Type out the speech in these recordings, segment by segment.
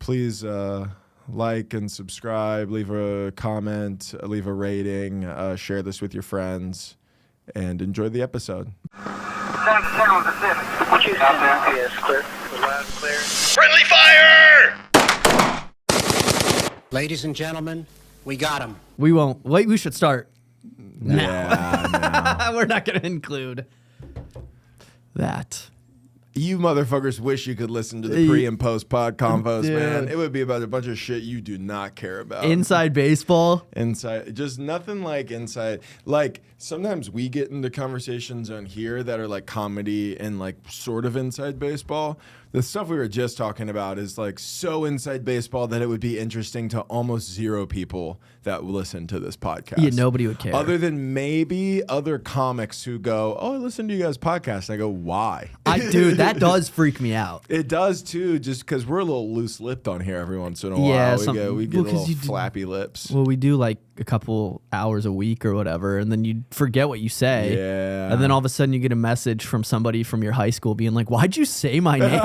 please like and subscribe, leave a comment, leave a rating, share this with your friends, and enjoy the episode. Friendly fire! Ladies and gentlemen, we got him. We won't. Wait, we should start now. Yeah, We're not going to include that. You motherfuckers wish you could listen to the pre and post pod convos, Dude. man. It would be about a bunch of shit you do not care about. Inside baseball. Inside, just nothing like inside. Like sometimes we get into conversations on here that are like comedy and like sort of inside baseball. The stuff we were just talking about is like so inside baseball that it would be interesting to almost zero people that listen to this podcast. Yeah, nobody would care. Other than maybe other comics who go, "Oh, I listen to you guys' podcast." I go, "Why?" Dude, that does freak me out. It does too, just because we're a little loose-lipped on here every once in a Yeah, while. We get a little you flappy lips. Well, we do like a couple hours a week or whatever, and then you forget what you say. Yeah. And then all of a sudden you get a message from somebody from your high school being like, "Why'd you say my name?"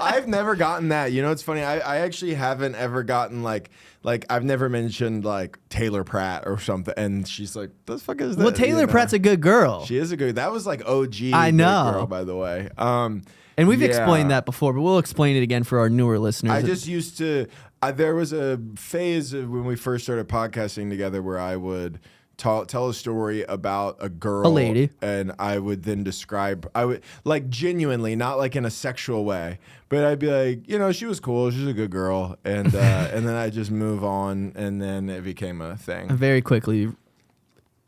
I've never gotten that. You know, it's funny. I actually haven't ever gotten like I've never mentioned like Taylor Pratt or something, and she's like, "The fuck is that?" Well, Taylor Pratt's a good girl. She is a good. That was like OG. I know. Good girl, by the way. And we've yeah. explained that before, but we'll explain it again for our newer listeners. I just used to. There was a phase of when we first started podcasting together where I would tell a story about a girl, A lady, and I would then describe. I would like genuinely, not like in a sexual way, but I'd be like, you know, she was cool, she's a good girl, and and then I just move on, and then it became a thing. very quickly.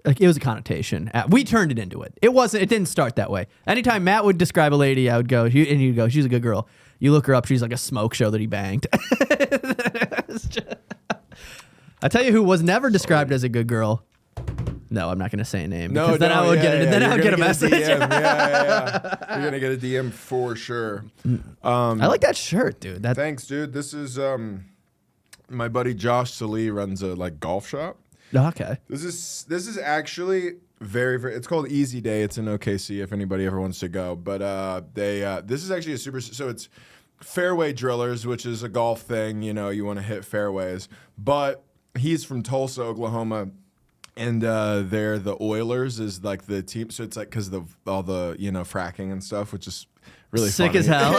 Like it was a connotation. We turned it into it. It wasn't. It didn't start that way. Anytime Matt would describe a lady, I would go, and he'd go, "She's a good girl." You look her up. She's like a smoke show that he banged. I tell you who was never described as a good girl. No, I'm not going to say a name. No, because then I would get it. Then I would get a message. Yeah. You're gonna get a DM for sure. I like that shirt, dude. Thanks, dude. This is my buddy Josh Cellar runs a like golf shop. Okay. This is actually very, very. It's called Easy Day. It's in OKC. If anybody ever wants to go, but this is actually a super. So it's fairway drillers, which is a golf thing. You know, you want to hit fairways. But he's from Tulsa, Oklahoma, and they're the Oilers is like the team. So it's like because of all the fracking and stuff, which is really sick funny. as hell.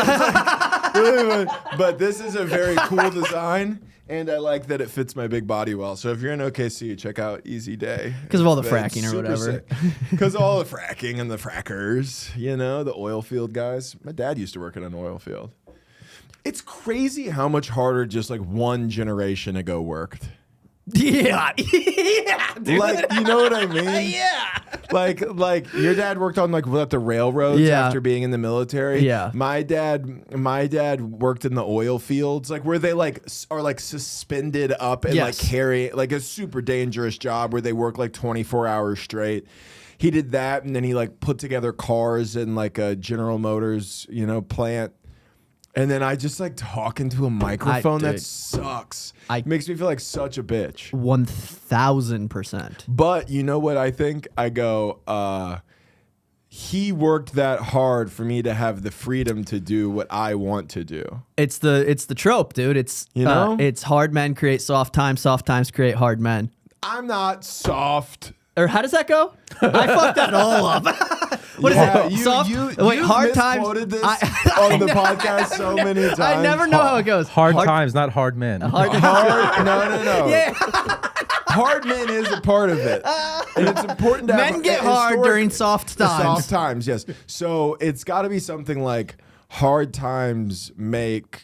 But this is a very cool design. And I like that it fits my big body well. So if you're in OKC, check out Easy Day. Because of all the fracking or whatever. Because all the fracking and the frackers, the oil field guys. My dad used to work in an oil field. It's crazy how much harder just like one generation ago worked. Yeah. Yeah, dude. Like, you know what I mean? Yeah. Like your dad worked on like the railroads after being in the military. Yeah. My dad worked in the oil fields, like where they like are like suspended up and like carry like a super dangerous job where they work like 24 hours straight. He did that, and then he like put together cars in like a General Motors, plant. And then I just like talk into a microphone. That sucks. Makes me feel like such a bitch. 1000%. But you know what I think? I go, he worked that hard for me to have the freedom to do what I want to do. It's the trope, dude. It's it's hard men create soft times create hard men. I'm not soft. Or how does that go? I fucked that all up. What is it? Soft? Wait, hard times. This on the podcast so many times. I never know how it goes. Hard times, not hard men. No. Yeah. Hard men is a part of it, and it's important to have men get hard during soft times. Soft times, yes. So it's got to be something like hard times make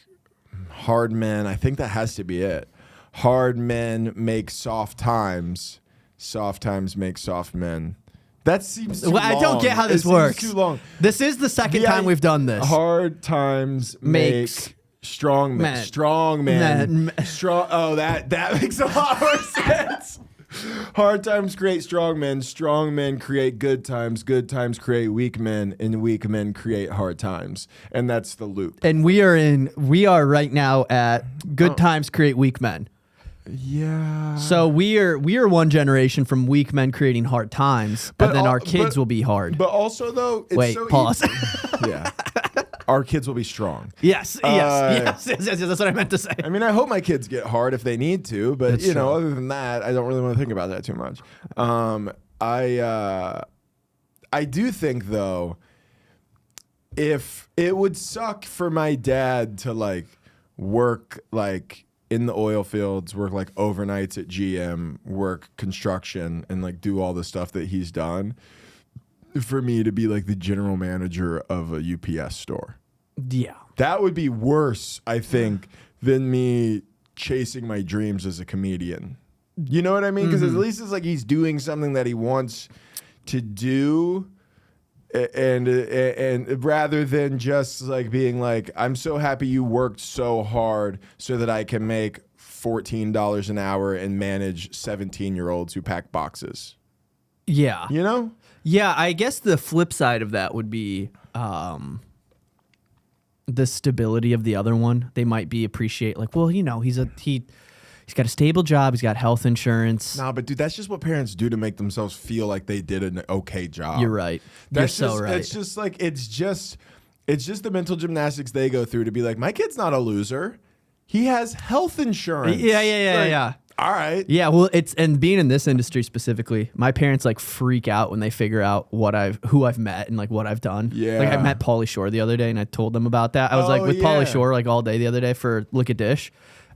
hard men. I think that has to be it. Hard men make soft times. Soft times make soft men. That seems too long. I don't get how this works. Too long. This is the second time we've done this. Hard times make strong men. Strong men. Strong. Oh, that makes a lot more sense. Hard times create strong men create good times create weak men, and weak men create hard times. And that's the loop. And we are right now at good times create weak men. Yeah. So we are one generation from weak men creating hard times, but then our kids will be hard. But also though, it's wait, so pause. Yeah. our kids will be strong. Yes, yes. That's what I meant to say. I mean, I hope my kids get hard if they need to, but That's you know, true. other than that, I don't really want to think about that too much. I do think though, if it would suck for my dad to like work like in the oil fields, work like overnights at GM, work construction, and like do all the stuff that he's done, for me to be like the general manager of a UPS store. Yeah. That would be worse, I think, than me chasing my dreams as a comedian. You know what I mean? Because at least it's like he's doing something that he wants to do, and rather than just like being like, I'm so happy you worked so hard so that I can make $14 an hour and manage 17-year-olds who pack boxes. Yeah. You know? Yeah, I guess the flip side of that would be the stability of the other one. They might be appreciate like, well, you know, he's got a stable job, he's got health insurance. Nah, but dude, that's just what parents do to make themselves feel like they did an okay job. You're right. That's You're just, so right. It's just like it's just the mental gymnastics they go through to be like, my kid's not a loser. He has health insurance. Yeah. Like, all right. Yeah, well, and being in this industry specifically, my parents like freak out when they figure out who I've met and like what I've done. Yeah. Like I met Pauly Shore the other day and I told them about that. I was like with Pauly Shore like all day the other day for Look at Dish,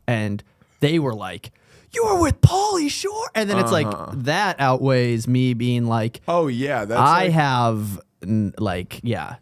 and they were like, "You were with Pauly Shore," and then it's like that outweighs me being like, Oh yeah, that's I have like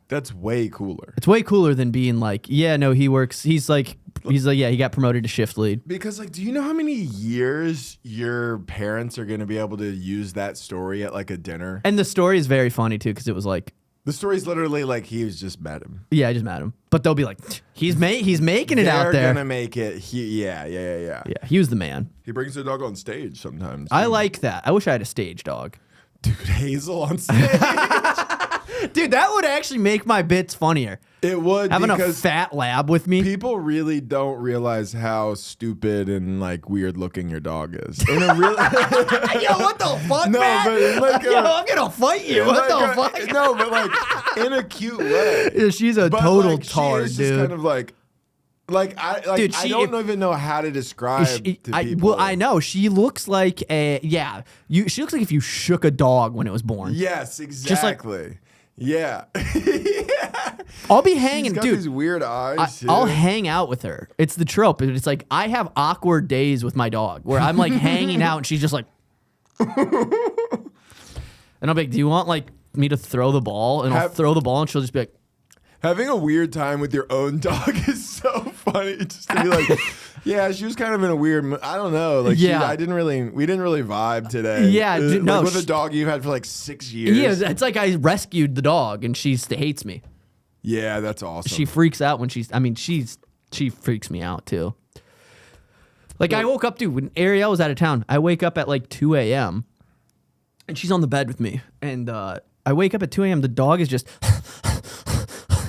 that's way cooler. it's way cooler than being like, yeah, no, he works. He's like, yeah, he got promoted to shift lead. Because like, do you know how many years your parents are going to be able to use that story at like a dinner? And the story is very funny too because it was like, The story's literally like he was just met him. yeah, I just met him, but they'll be like, he's making it out there. They're gonna make it. Yeah. Yeah, he was the man. He brings the dog on stage sometimes. I like that. I wish I had a stage dog. Dude, Hazel on stage. Dude, that would actually make my bits funnier. It would, Having a because fat lab with me. people really don't realize how stupid and like weird looking your dog is. In a really Yo, what the fuck, No, man? but like Yo, I'm gonna fight you. What the fuck? No, but like in a cute way. Yeah, she's a But total like, tard, she is dude. just kind of like I Dude, I don't even know how to describe to people. Well, I know she looks like she looks like if you shook a dog when it was born. Yes, Just like- exactly. Yeah. I'll be She's hanging, got dude. these weird eyes. too. I'll hang out with her. It's the trope. It's like I have awkward days with my dog where I'm like hanging out and she's just like, and I'll be like, "Do you want like me to throw the ball?" And I'll throw the ball and she'll just be like, Having a weird time with your own dog is so funny. Just to be like, yeah, she was kind of in a weird. I don't know. Like, Yeah. we didn't really vibe today. Yeah, like no, with a dog you've had for like 6 years. "Yeah, it's like I rescued the dog and she hates me. Yeah, that's awesome. She freaks out when she freaks me out too. Like I woke up, dude, when Ariel was out of town. I wake up at like 2 a.m. and she's on the bed with me, and I wake up at 2 a.m. The dog is just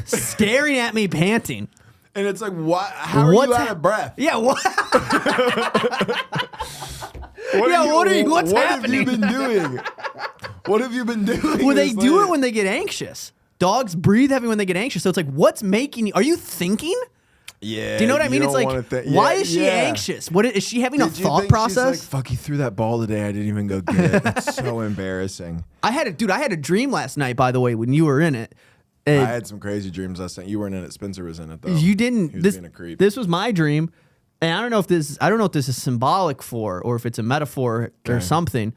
staring at me, panting. and it's like, what? How are you out of breath? Yeah, what? What's what happening? have you been doing? What have you been doing? Well, they this do late? it when they get anxious. Dogs breathe heavy when they get anxious. So it's like, what's making you? Are you thinking? Yeah. Do you know what I mean? It's don't like, wanna why is she anxious? What is she having a Did you thought think process? She's like, fuck, he threw that ball today. I didn't even go get it. That's so embarrassing. I had a dream last night, by the way, when you were in it. I had some crazy dreams last night. You weren't in it. Spencer was in it though. You didn't. He was This being a creep. this was my dream, and I don't know if this is symbolic for, or if it's a metaphor or something.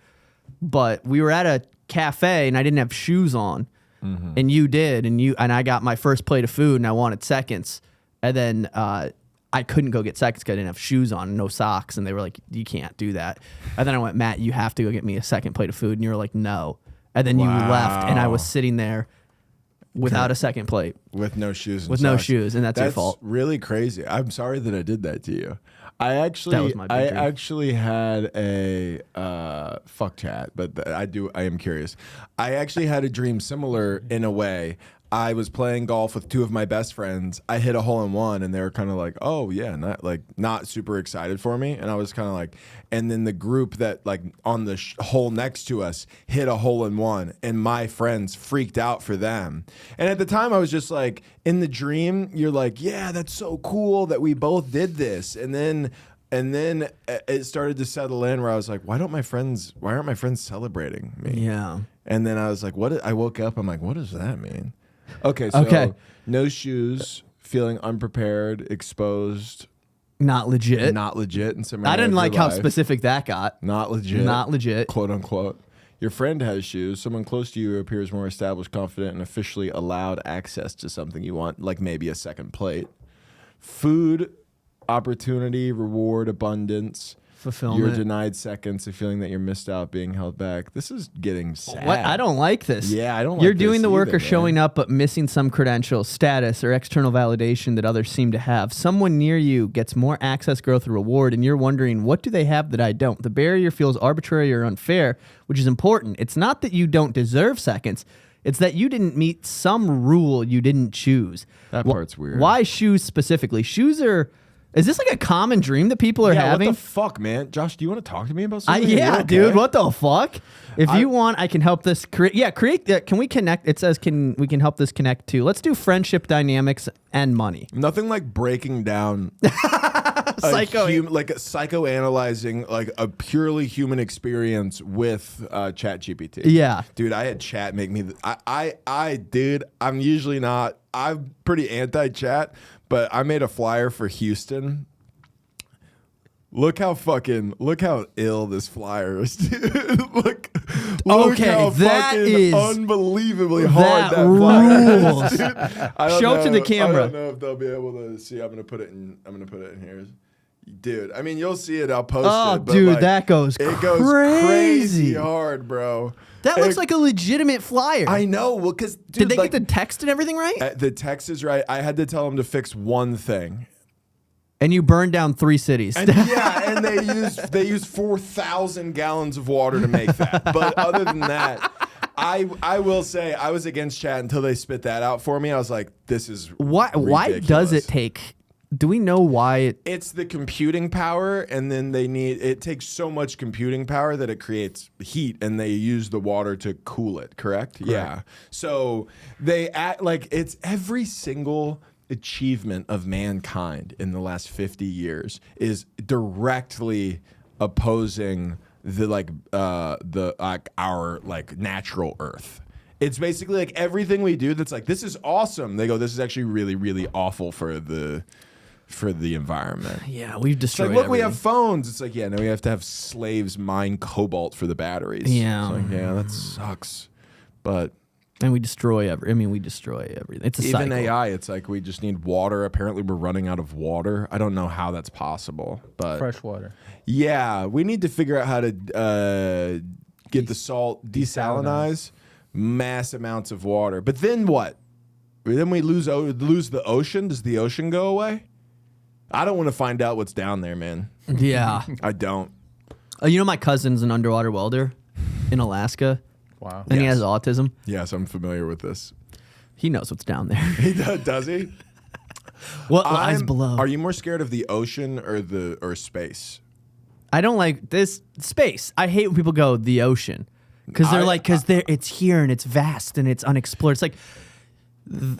But we were at a cafe, and I didn't have shoes on, and you did, and I got my first plate of food, and I wanted seconds, and then I couldn't go get seconds because I didn't have shoes on, and no socks, and they were like, "You can't do that." And then I went, "Matt, you have to go get me a second plate of food," and you were like, "No," and then you left, and I was sitting there without a second plate. With no shoes. And With no socks. shoes, and that's your fault. Really crazy. I'm sorry that I did that to you. That was my big dream. actually had a fuck chat, but I am curious. I actually had a dream similar in a way. I was playing golf with two of my best friends. I hit a hole in one, and they were kind of like, "Oh yeah," not super excited for me. And I was kind of like, and then the group that like on the hole next to us hit a hole in one, and my friends freaked out for them. And at the time, I was just like, in the dream, you're like, "Yeah, that's so cool that we both did this," and then it started to settle in where I was like, why aren't my friends celebrating me? Yeah. And then I was like, I woke up, I'm like, what does that mean? Okay, so no shoes, feeling unprepared, exposed. Not legit. In some I didn't like how life. specific that got. Not legit. Not legit. Quote unquote. Your friend has shoes. Someone close to you who appears more established, confident, and officially allowed access to something you want, like maybe a second plate. Food, opportunity, reward, abundance. Fulfillment. You're denied seconds, a feeling that you're missed out, being held back. This is getting sad. What? I don't like this. Yeah, I don't like You're this doing the work either, or showing man. up, but missing some credential, status, or external validation that others seem to have. Someone near you gets more access, growth, or reward, and you're wondering, what do they have that I don't? The barrier feels arbitrary or unfair, which is important. It's not that you don't deserve seconds. It's that you didn't meet some rule you didn't choose. That part's weird. Why shoes specifically? Shoes are... Is this like a common dream that people are having? What the fuck, man? Josh, do you want to talk to me about something? Yeah, Are you okay? dude. What the fuck? If you want, I can help this create. Yeah, create that. Can we connect? It says we can help this connect to. Let's do friendship dynamics and money. Nothing like breaking down psychoanalyzing like a purely human experience with ChatGPT. Yeah, dude, I had chat make me. Dude, I'm usually not. I'm pretty anti-chat, but I made a flyer for Houston. Look how ill this flyer is, dude. Look okay, how that fucking is unbelievably hard that flyer rules. is, dude. Show it to the camera. I don't know if they'll be able to see. I'm gonna put it in here. Dude, I mean, you'll see it. I'll post it. Oh, But dude, like, that goes it goes crazy hard, bro. That looks like a legitimate flyer. I know. Well, because did they get the text and everything right? The text is right. I had to tell them to fix one thing. And you burned down 3 cities. And yeah, and they used 4,000 gallons of water to make that. But other than that, I will say I was against chat until they spit that out for me. I was like, this is Why ridiculous. does it take? Do we know why It's the computing power, and then it takes so much computing power that it creates heat, and they use the water to cool it, correct? Yeah. So they act like it's every single achievement of mankind in the last 50 years is directly opposing our natural earth. It's basically like everything we do that's like, this is awesome. They go, this is actually really, really awful for the environment. Yeah, we've It's destroyed like, look, we everything. have phones. It's like, yeah, no, we have to have slaves mine cobalt for the batteries. Yeah. It's like, yeah, that sucks. But And we destroy we destroy everything. It's a even cycle. AI, it's like we just need water. Apparently, we're running out of water. I don't know how that's possible, but Fresh water. yeah, we need to figure out how to get the salt desalinize mass amounts of water. But then what? Then we lose the ocean. Does the ocean go away? I don't want to find out what's down there, man. Yeah. I don't. You know, my cousin's an underwater welder in Alaska. Wow. And he Yes. has autism. Yes, I'm familiar with this. He knows what's down there. He does he? What lies below? Are you more scared of the ocean or space? I don't like this space. I hate when people go the ocean because it's here and it's vast and it's unexplored. It's like,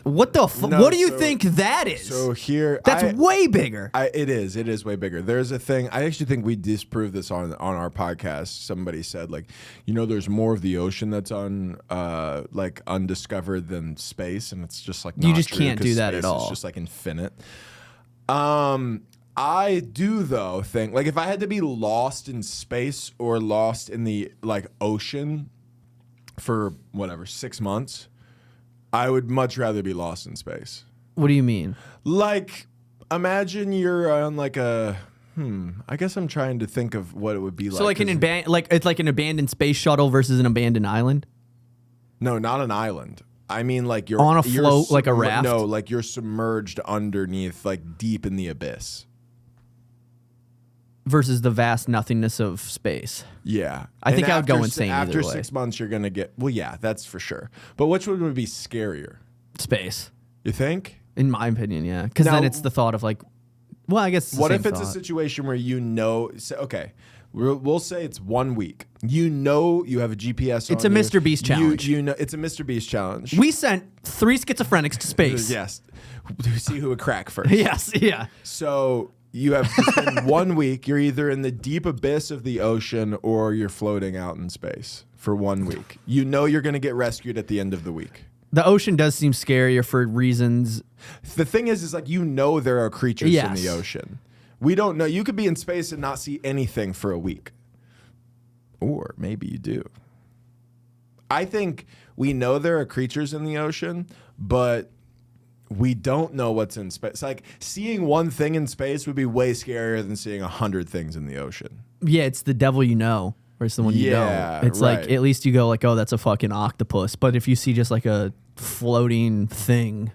what the fuck? No, What do you so- think that is? So here, That's way bigger. It is way bigger. There's a thing. I actually think we disproved this on our podcast. Somebody said there's more of the ocean that's undiscovered than space, and it's just like You not just true, can't 'cause do that at space all. It's just like infinite. I do though think if I had to be lost in space or lost in the ocean for 6 months, I would much rather be lost in space. What do you mean? Imagine you're on I guess I'm trying to think of what it would be like. So it's like an abandoned space shuttle versus an abandoned island. No, not an island. I mean, you're On a float, like a raft? No, you're submerged underneath, deep in the abyss. Versus the vast nothingness of space. Yeah, I think I would go after insane After either way. 6 months, you're gonna get. Well, yeah, that's for sure. But which one would be scarier? Space, You think? in my opinion, yeah. Because Now- then it's the thought of like, well, I guess. It's the What same if it's a thought. situation where okay, we'll say it's 1 week. You know you have a GPS. It's on a you. Mr. Beast challenge. You know it's a Mr. Beast challenge. We sent 3 schizophrenics to space. Yes, to see who would crack first. Yes. Yeah. So you have to spend 1 week. You're either in the deep abyss of the ocean or you're floating out in space for 1 week. You know you're going to get rescued at the end of the week. The ocean does seem scarier for reasons. The thing is like you know there are creatures in Yes. the ocean. We don't know. You could be in space and not see anything for a week. Or maybe you do. I think we know there are creatures in the ocean, but we don't know what's in space. Like seeing one thing in space would be way scarier than seeing 100 things in the ocean. Yeah, it's the devil you know, or it's the one you Yeah, don't. It's right. like at least you go like, oh, that's a fucking octopus. But if you see just like a floating thing,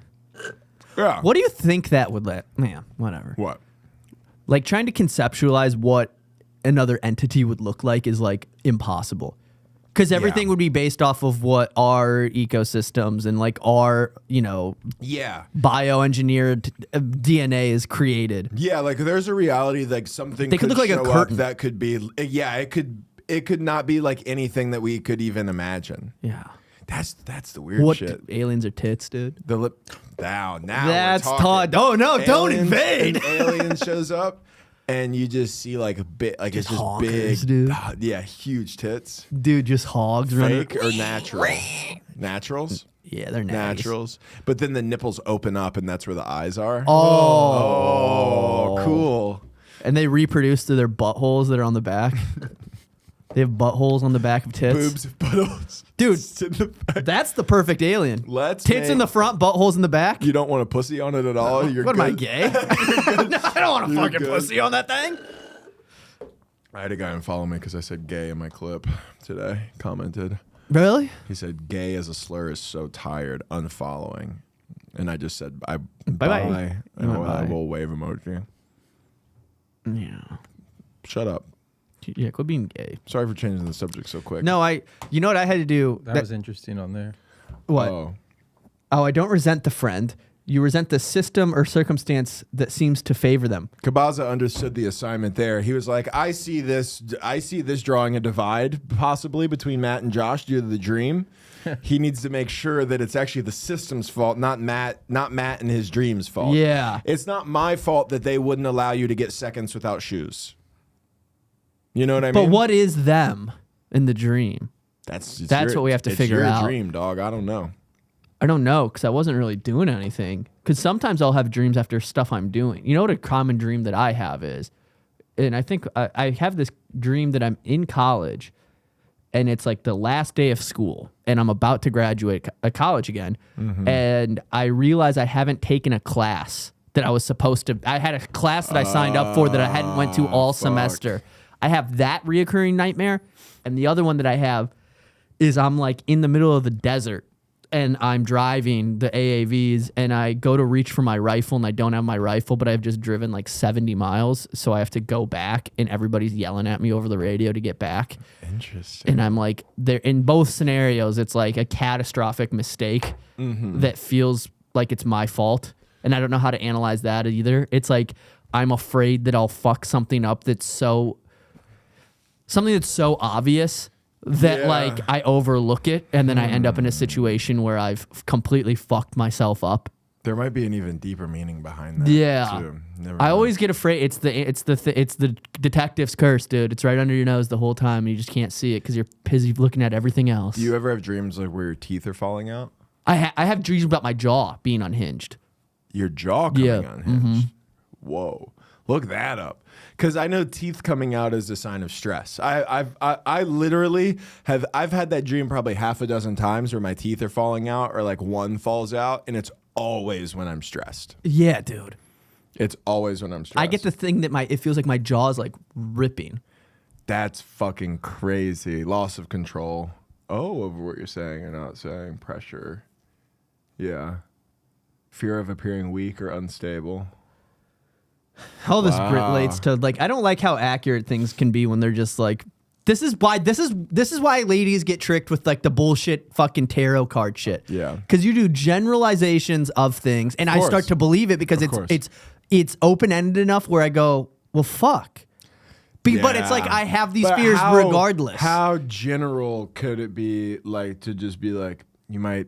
Yeah. what do you think that would let? Man, whatever. What? Like trying to conceptualize what another entity would look like is like impossible. Because everything Yeah. would be based off of what our ecosystems and like our, Yeah. bioengineered DNA is created. Yeah, like there's a reality like something They could look like a show up curtain. that could be it could not be like anything that we could even imagine. Yeah. That's the weird What shit. aliens are tits, dude? The lip now That's we're Todd. talking. Oh no, don't Aliens- invade. An alien shows up and you just see like a bit like it's just honkers, big dude. yeah, huge tits. Dude, just hogs running. Fake or natural? Naturals? Yeah, they're nice. Naturals. But then the nipples open up and that's where the eyes are. Oh. Cool. And they reproduce through their buttholes that are on the back. They have buttholes on the back of tits. Boobs, buttholes. Dude, In the back. that's the perfect alien. Let's Tits in make- the front, buttholes in the back. You don't want a pussy on it at all. You're What am I, good. gay? No, I don't want a You're fucking good. pussy on that thing. I had a guy unfollow me because I said gay in my clip today. Commented. Really? He said gay as a slur is so tired. Unfollowing. And I just said Bye-bye. bye. And You went a bye. little wave emoji. Yeah. Shut up. Yeah, quit being gay. Sorry for changing the subject so quick. No, you know what I had to do? That was interesting on there. What? Oh. I don't resent the friend. You resent the system or circumstance that seems to favor them. Kabaza understood the assignment there. He was like, I see this drawing a divide possibly between Matt and Josh due to the dream. He needs to make sure that it's actually the system's fault, not Matt and his dream's fault. Yeah. It's not my fault that they wouldn't allow you to get seconds without shoes. You know what I But mean? what is them in the dream? That's what we have to figure it's out. your dream, dog. I don't know. I don't know because I wasn't really doing anything. Because sometimes I'll have dreams after stuff I'm doing. You know what a common dream that I have is? And I think I have this dream that I'm in college and it's like the last day of school and I'm about to graduate college again. Mm-hmm. And I realize I haven't taken a class that I was supposed to. I had a class that I signed up for that I hadn't went to all semester. I have that reoccurring nightmare. And the other one that I have is I'm like in the middle of the desert and I'm driving the AAVs and I go to reach for my rifle and I don't have my rifle, but I've just driven like 70 miles. So I have to go back and everybody's yelling at me over the radio to get back. Interesting. And I'm like, there in both scenarios, it's like a catastrophic mistake that feels like it's my fault. And I don't know how to analyze that either. It's like I'm afraid that I'll fuck something up that's so obvious that Yeah. like I overlook it and then I end up in a situation where I've completely fucked myself up. There might be an even deeper meaning behind that. Yeah. too. Never I know. always get afraid. It's the detective's curse, dude. It's right under your nose the whole time and you just can't see it because you're busy looking at everything else. Do you ever have dreams like where your teeth are falling out? I have dreams about my jaw being unhinged. Your jaw coming Yeah. unhinged. Whoa. Look that up. Because I know teeth coming out is a sign of stress. I literally I've had that dream probably half a dozen times where my teeth are falling out or like one falls out, and it's always when I'm stressed. Yeah, dude. It's always when I'm stressed. I get the thing that it feels like my jaw is like ripping. That's fucking crazy. Loss of control. Oh, over what you're saying or not saying. Pressure. Yeah. Fear of appearing weak or unstable. All this Wow. relates to like I don't like how accurate things can be when they're just like This is why ladies get tricked with like the bullshit fucking tarot card shit. Yeah. Because you do generalizations of things, and I course. start to believe it because it's open ended enough where I go, well, fuck. But it's like I have these fears regardless. How general could it be, like, to just be like, you might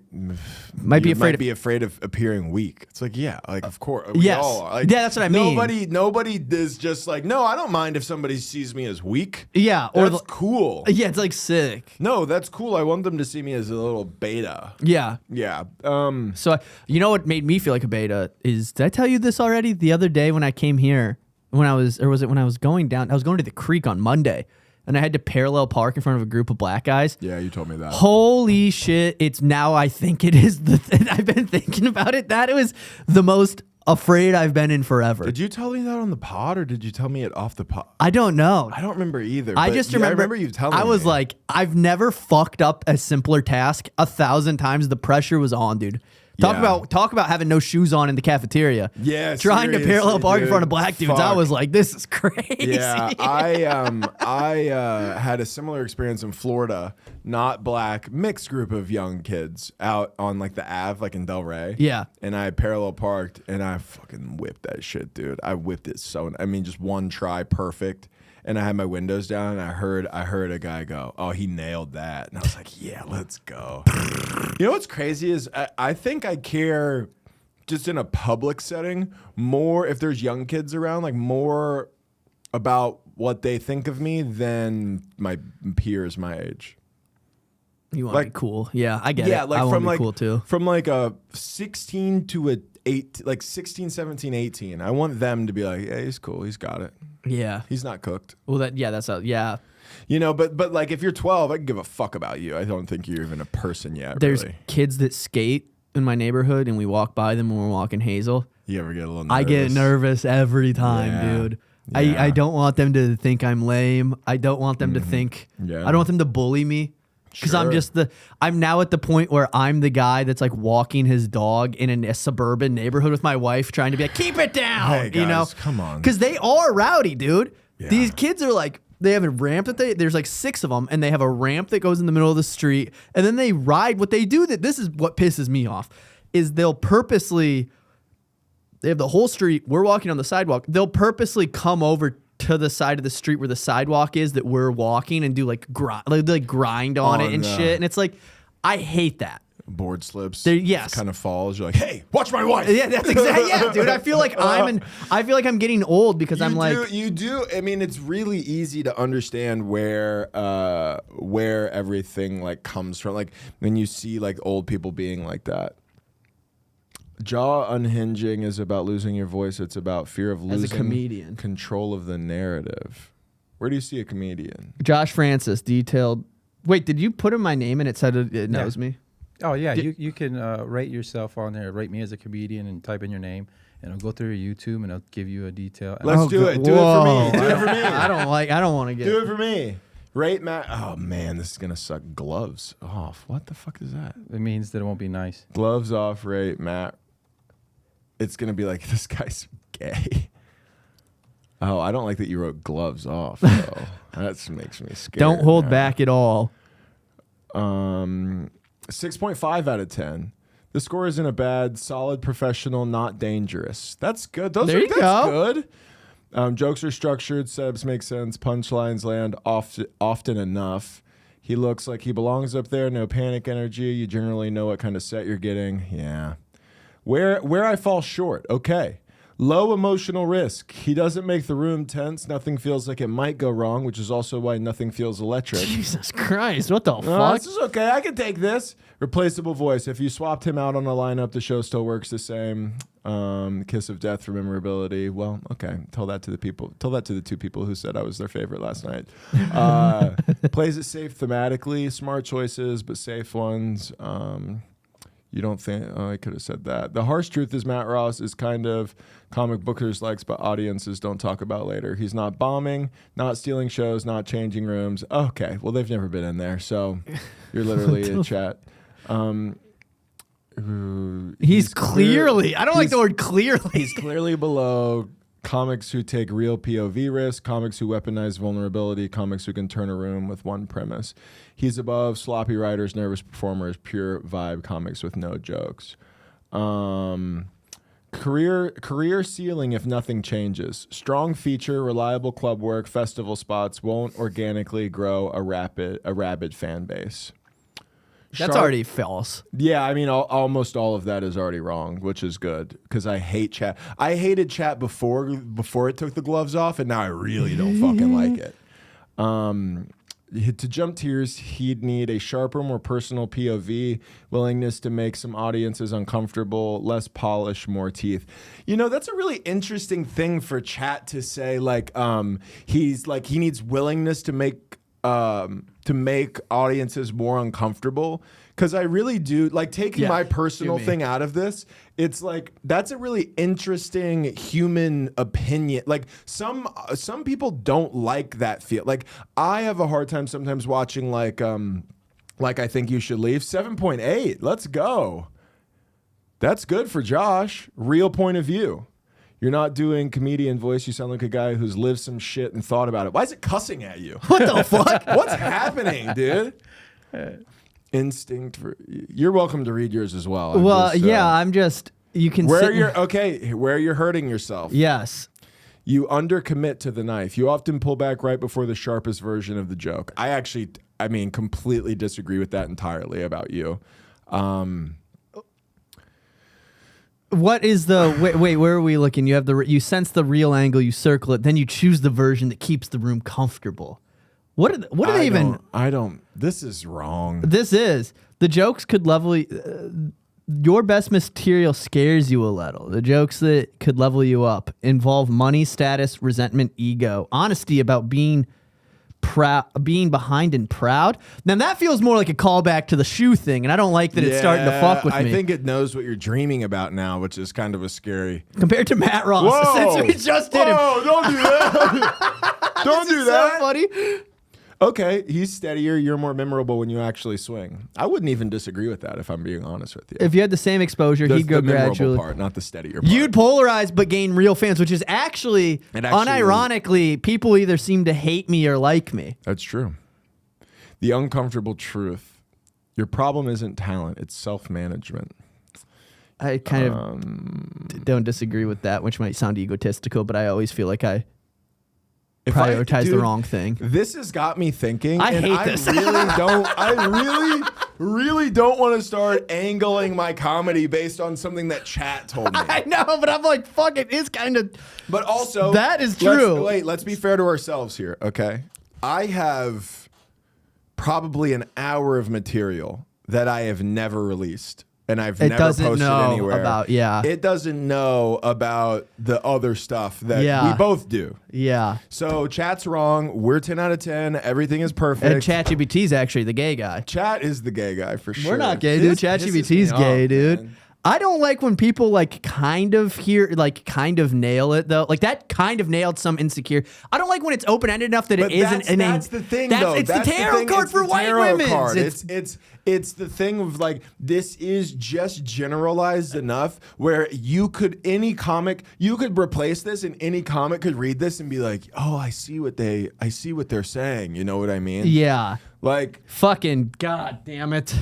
be afraid of appearing weak? It's like, yeah, like, of course. Yes. Like, yeah, that's what I mean. Nobody is just like, no, I don't mind if somebody sees me as weak. Yeah. That's cool. Yeah, it's like sick. No, that's cool. I want them to see me as a little beta. Yeah. Yeah. So you know what made me feel like a beta is, did I tell you this already? The other day when I came here, when I was going down, I was going to the creek on Monday, and I had to parallel park in front of a group of black guys. Yeah, you told me that. Holy shit. It's now, I think it is I've been thinking about it. That it was the most afraid I've been in forever. Did you tell me that on the pod, or did you tell me it off the pod? I don't know. I don't remember either. I just remember. I remember you telling me. I was like, I've never fucked up a simpler task 1,000 times. The pressure was on, dude. Talk about having no shoes on in the cafeteria. Yeah, trying to parallel park in front of black dudes. Fuck. I was like, this is crazy. Yeah, I had a similar experience in Florida. Not black, mixed group of young kids out on like the Ave, like in Del Rey. Yeah, and I parallel parked, and I fucking whipped that shit, dude. I whipped it just one try, perfect. And I had my windows down, and I heard a guy go, "Oh, he nailed that," and I was like, "Yeah, let's go." You know what's crazy is I think I care just in a public setting more if there's young kids around, like more about what they think of me than my peers my age. You want to be cool? Yeah, I get it. Yeah, like I want from to be like cool too. From like a 16 to a 8, like 16, 17, 18. I want them to be like, "Yeah, he's cool. He's got it. Yeah, He's not cooked." well, that's. You know, but like if you're 12, I can give a fuck about you. I don't think you're even a person yet. There's really. kids that skate in my neighborhood, and we walk by them when we're walking Hazel. You ever get a little nervous? I get nervous every time, Yeah. dude. Yeah. I don't want them to think I'm lame. I don't want them to think. Yeah. I don't want them to bully me. Because Sure. I'm now at the point where I'm the guy that's like walking his dog in a suburban neighborhood with my wife, trying to be like, keep it down, Hey, you know? guys, come on. Because they are rowdy, dude. Yeah. These kids are like, they have a ramp there's like 6 of them, and they have a ramp that goes in the middle of the street, and then they ride. What they do, this is what pisses me off, is they have the whole street, we're walking on the sidewalk, they'll purposely come over to the side of the street where the sidewalk is that we're walking and do like grind on it and shit. And it's like, I hate that. Board slips. Yes. Kind of falls. You're like, "Hey, watch my wife." Yeah, that's exactly. Yeah, dude. I feel like I'm getting old because You do. I mean, it's really easy to understand where everything like comes from. Like when you see like old people being like that. Jaw unhinging is about losing your voice. It's about fear of losing as a comedian control of the narrative. Where do you see a comedian? Josh Francis detailed. Wait, did you put in my name and it said it knows me? Oh yeah, you can rate yourself on there. Rate me as a comedian and type in your name, and it'll go through your YouTube and it'll give you a detail. Let's do it. Do it for me. Do it for me. I don't want to get. Do it for me. Rate Matt. Oh man, this is gonna suck. Gloves off. What the fuck is that? It means that it won't be nice. Gloves off. Rate Matt. It's gonna be like, this guy's gay. Oh, I don't like that you wrote gloves off. Though. That makes me scared. Don't hold now. back at all. 6.5 out of 10. The score isn't a bad, solid, professional, not dangerous. That's good. That's good. Jokes are structured, setups make sense, punchlines land often enough. He looks like he belongs up there. No panic energy. You generally know what kind of set you're getting. Yeah. Where I fall short. Okay. Low emotional risk. He doesn't make the room tense. Nothing feels like it might go wrong, which is also why nothing feels electric. Jesus Christ, what the fuck? This is okay. I can take this. Replaceable voice. If you swapped him out on a lineup, the show still works the same. Kiss of death for memorability. Well, okay. Tell that to the people. Tell that to the 2 people who said I was their favorite last night. Plays it safe thematically. Smart choices, but safe ones. You don't think, I could have said that. The harsh truth is Matt Ross is kind of comic bookers likes, but audiences don't talk about later. He's not bombing, not stealing shows, not changing rooms. Okay, well, they've never been in there, so you're literally in chat. He's clearly, I don't like the word clearly. He's clearly below comics who take real POV risks, comics who weaponize vulnerability, comics who can turn a room with one premise. He's above sloppy writers, nervous performers, pure vibe comics with no jokes. Career ceiling if nothing changes. Strong feature, reliable club work, festival spots won't organically grow a rabid fan base. That's already false. Yeah, I mean, almost all of that is already wrong, which is good because I hate chat. I hated chat before it took the gloves off, and now I really don't fucking like it. To jump tiers, he'd need a sharper, more personal POV, willingness to make some audiences uncomfortable, less polish, more teeth. You know, that's a really interesting thing for chat to say. Like, he needs willingness to make audiences more uncomfortable. Because I really do, like, taking my personal thing out of this, it's like, that's a really interesting human opinion. Like, some people don't like that feel. Like, I have a hard time sometimes watching, like I Think You Should Leave. 7.8, let's go. That's good for Josh. Real point of view. You're not doing comedian voice. You sound like a guy who's lived some shit and thought about it. Why is it cussing at you? What the fuck? What's happening, dude? Instinct for. You're welcome to read yours as well. I'm just. You can. Where you're hurting yourself. Yes. You undercommit to the knife. You often pull back right before the sharpest version of the joke. I completely disagree with that entirely about you. What is the wait? Where are we looking? You have you sense the real angle. You circle it. Then you choose the version that keeps the room comfortable. What are they even? I don't. This is wrong. This is the jokes could level. Your best material scares you a little. The jokes that could level you up involve money, status, resentment, ego, honesty about being proud, being behind and proud. Now that feels more like a callback to the shoe thing, and I don't like that it's starting to fuck with me. I think it knows what you're dreaming about now, which is kind of a scary. Compared to Matt Ross, Whoa! since we just did him. Don't do that! Don't do that! So funny. Okay, he's steadier. You're more memorable when you actually swing. I wouldn't even disagree with that if I'm being honest with you. If you had the same exposure, he'd go the memorable gradually. part, not the steadier part. You'd polarize but gain real fans, which is actually unironically, people either seem to hate me or like me. That's true. The uncomfortable truth. Your problem isn't talent, it's self-management. I kind of don't disagree with that, which might sound egotistical, but I always feel like I prioritize the wrong thing. This has got me thinking. I hate this. I really don't want to start angling my comedy based on something that chat told me. I know, but I'm like, fuck, it is kind of. But also, that is true. Let's be fair to ourselves here, okay? I have probably an hour of material that I have never released. And I've never posted anywhere. It doesn't know about the other stuff that we both do. Yeah. So chat's wrong. We're 10 out of 10. Everything is perfect. And ChatGPT's actually the gay guy. Chat is the gay guy for sure. We're not gay, dude. ChatGPT's gay, dude. Man. I don't like when people kind of nail it though. Like that kind of nailed some insecure. I don't like when it's open ended enough that it isn't. That's the thing, though. It's the tarot card for white women. It's the thing of like this is just generalized enough where any comic you could replace this and any comic could read this and be like, oh, I see what they're saying. You know what I mean? Yeah. Like fucking god damn it.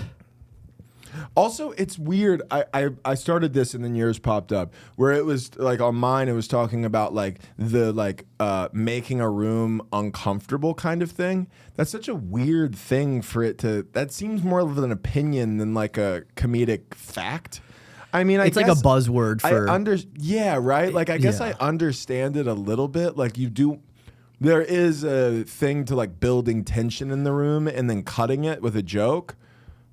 Also, it's weird. I started this and then yours popped up where it was like on mine. It was talking about like the making a room uncomfortable kind of thing. That's such a weird thing for it to. That seems more of an opinion than like a comedic fact. I mean, it's like a buzzword for. Yeah, right. Like I guess I understand it a little bit. Like you do. There is a thing to like building tension in the room and then cutting it with a joke.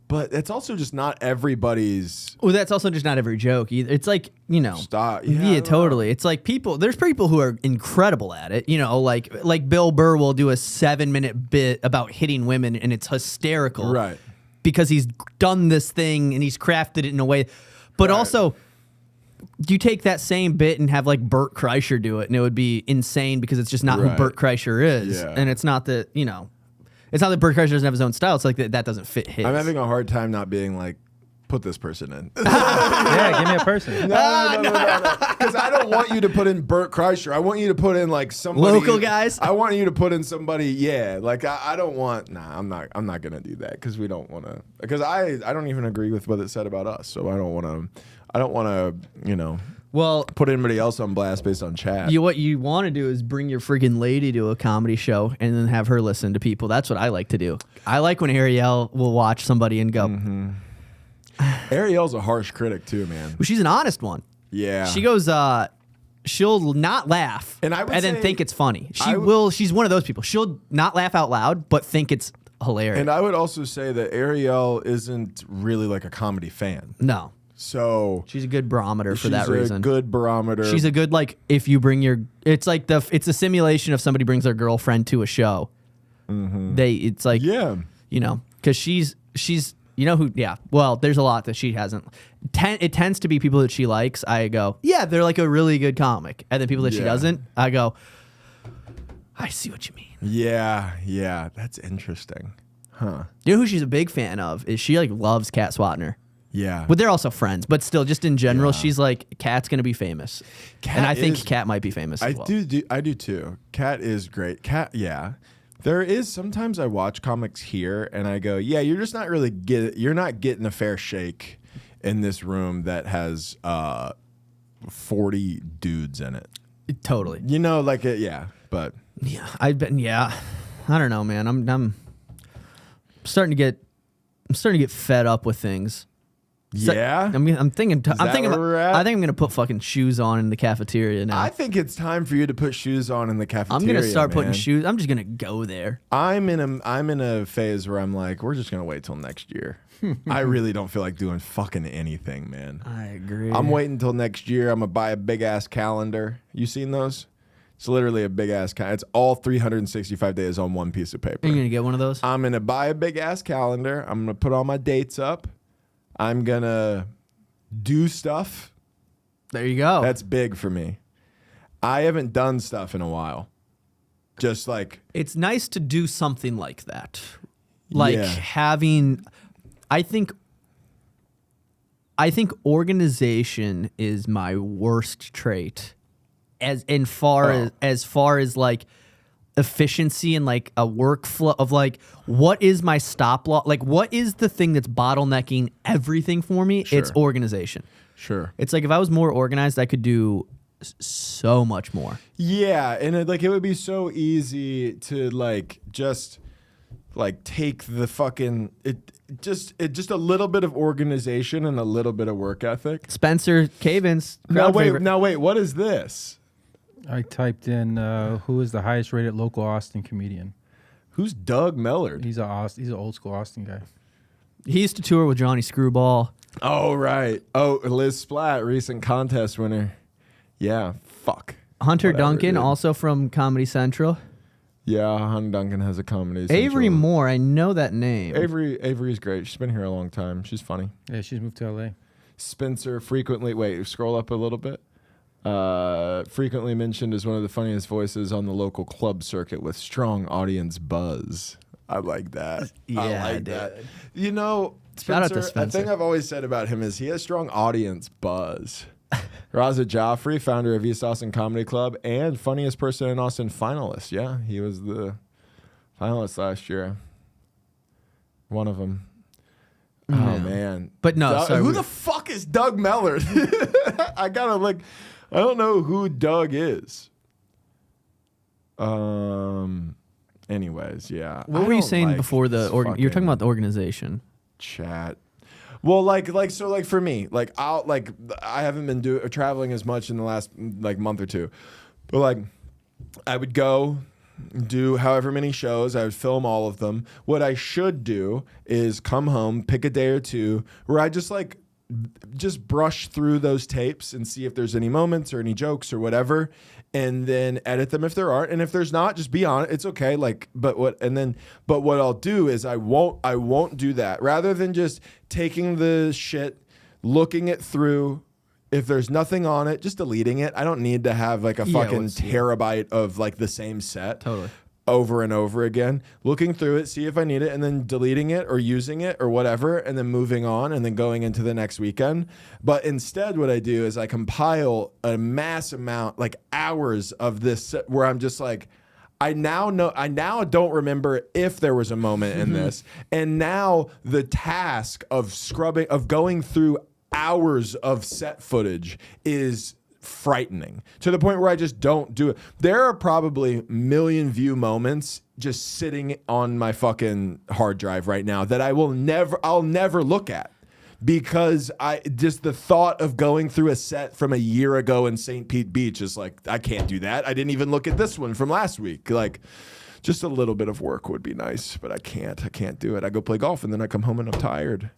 But it's also just not everybody's. Well, that's also just not every joke either. It's like, Stop. Yeah, totally. It's like there's people who are incredible at it. Like Bill Burr will do a 7-minute bit about hitting women and it's hysterical. Right. Because he's done this thing and he's crafted it in a way. But also, you take that same bit and have like Bert Kreischer do it and it would be insane because it's just not who Bert Kreischer is. Yeah. And it's not that, it's not that Bert Kreischer doesn't have his own style. It's like that doesn't fit his. I'm having a hard time not being like put this person in. Yeah, give me a person. No. Because I don't want you to put in Bert Kreischer. I want you to put in like somebody Local guys? I want you to put in somebody. Yeah, like I don't want. Nah, I'm not gonna do that because we don't want to. Because I don't even agree with what it said about us. So I don't want to. You know. Well, Put anybody else on blast based on chat. what you want to do is bring your freaking lady to a comedy show and then have her listen to people. That's what I like to do. I like when Ariel will watch somebody and go. Ariel's a harsh critic too, man. Well, she's an honest one. Yeah. She goes, she'll not laugh And I would then say- think it's funny. She's one of those people. She'll not laugh out loud, but think it's hilarious. And I would also say that Ariel isn't really like a comedy fan. No. So She's a good barometer for that she's reason. a good barometer. She's a good, like, if you bring it's like it's a simulation of somebody brings their girlfriend to a show. It's like, yeah. you know, because she's, you know who, yeah. Well, there's a lot that she hasn't. It tends to be people that she likes. I go, yeah, they're like a really good comic. And then people that she Yeah. doesn't, I go, I see what you mean. Yeah. That's interesting. Huh. You know who she's a big fan of is she like loves Kat Swatner. Yeah. But they're also friends. But still, just in general, she's like, Kat's going to be famous. Kat and I think is- Kat might be famous as well. I do too. Kat is great. Kat, yeah. There is sometimes I watch comics here and I go, yeah, you're just not really you're not getting a fair shake in this room that has 40 dudes in it. Totally. You know, like yeah, but Yeah, I don't know, man. I'm starting to get fed up with things. So- yeah. I'm thinking. that I think where we're at? I'm gonna put fucking shoes on in the cafeteria now. I think it's time for you to put shoes on in the cafeteria. I'm gonna start putting man. shoes. I'm just gonna go there. I'm in a phase where I'm like, we're just gonna wait till next year. I really don't feel like doing fucking anything, man. I agree. I'm waiting until next year. I'm gonna buy a big ass calendar. You seen those? It's literally a big ass calendar. It's all 365 days on one piece of paper. Are you gonna get one of those? I'm gonna buy a big ass calendar. I'm gonna put all my dates up. I'm gonna do stuff. There you go. That's big for me. I haven't done stuff in a while. Just like It's nice to do something like that. Like Yeah. having I think organization is my worst trait as far as like efficiency and like a workflow of like what is my stop loss, like what is the thing that's bottlenecking everything for me. Sure. It's organization. sure. It's like if I was more organized I could do so much more. Yeah, and it would be so easy to just take the fucking just a little bit of organization and a little bit of work ethic. Spencer Cavins. Now crowd wait, favorite. what is this? I typed in who is the highest rated local Austin comedian. Who's Doug Mellard? He's an old school Austin guy. He used to tour with Johnny Screwball. Oh right. Oh, Liz Splat, recent contest winner. Yeah, fuck. Hunter Whatever, Duncan, dude. also from Comedy Central. Yeah, Hunter Duncan has a comedy. Avery Central. Moore, I know that name. Avery's great. She's been here a long time. She's funny. Yeah, she's moved to LA. Spencer frequently scroll up a little bit. Frequently mentioned as one of the funniest voices on the local club circuit with strong audience buzz. I like that. I Yeah, like dude. that. You know, Shout out to A Spencer. thing I've always said about him is he has strong audience buzz. Raza Joffrey, founder of East Austin Comedy Club and funniest person in Austin finalist. Yeah, he was the finalist last year. One of them. Oh man! But no, sorry, who we- the fuck is Doug Mellard? I gotta look. I don't know who Doug is. Anyways, yeah. What I were you don't saying like before this you're talking fucking about the organization? chat? Well, so for me, I haven't been traveling as much in the last month or two, but I would go do however many shows. I would film all of them. What I should do is come home, pick a day or two where I just brush through those tapes and see if there's any moments or any jokes or whatever, and then edit them if there are. And if there's not, just be on it. It's okay. But what I'll do is I won't do that. Rather than just taking the shit, looking it through. If there's nothing on it, just deleting it. I don't need to have a fucking terabyte of the same set. Totally. over and over again, looking through it, see if I need it, and then deleting it or using it or whatever, and then moving on and then going into the next weekend. But instead, what I do is I compile a mass amount, like hours of this, where I'm just like, I now don't remember if there was a moment in this. And now the task of going through hours of set footage is frightening, to the point where I just don't do it. There are probably million view moments just sitting on my fucking hard drive right now that I'll never look at, because just the thought of going through a set from a year ago in St. Pete Beach is like, I can't do that. I didn't even look at this one from last week. Like, just a little bit of work would be nice, but I can't do it. I go play golf and then I come home and I'm tired.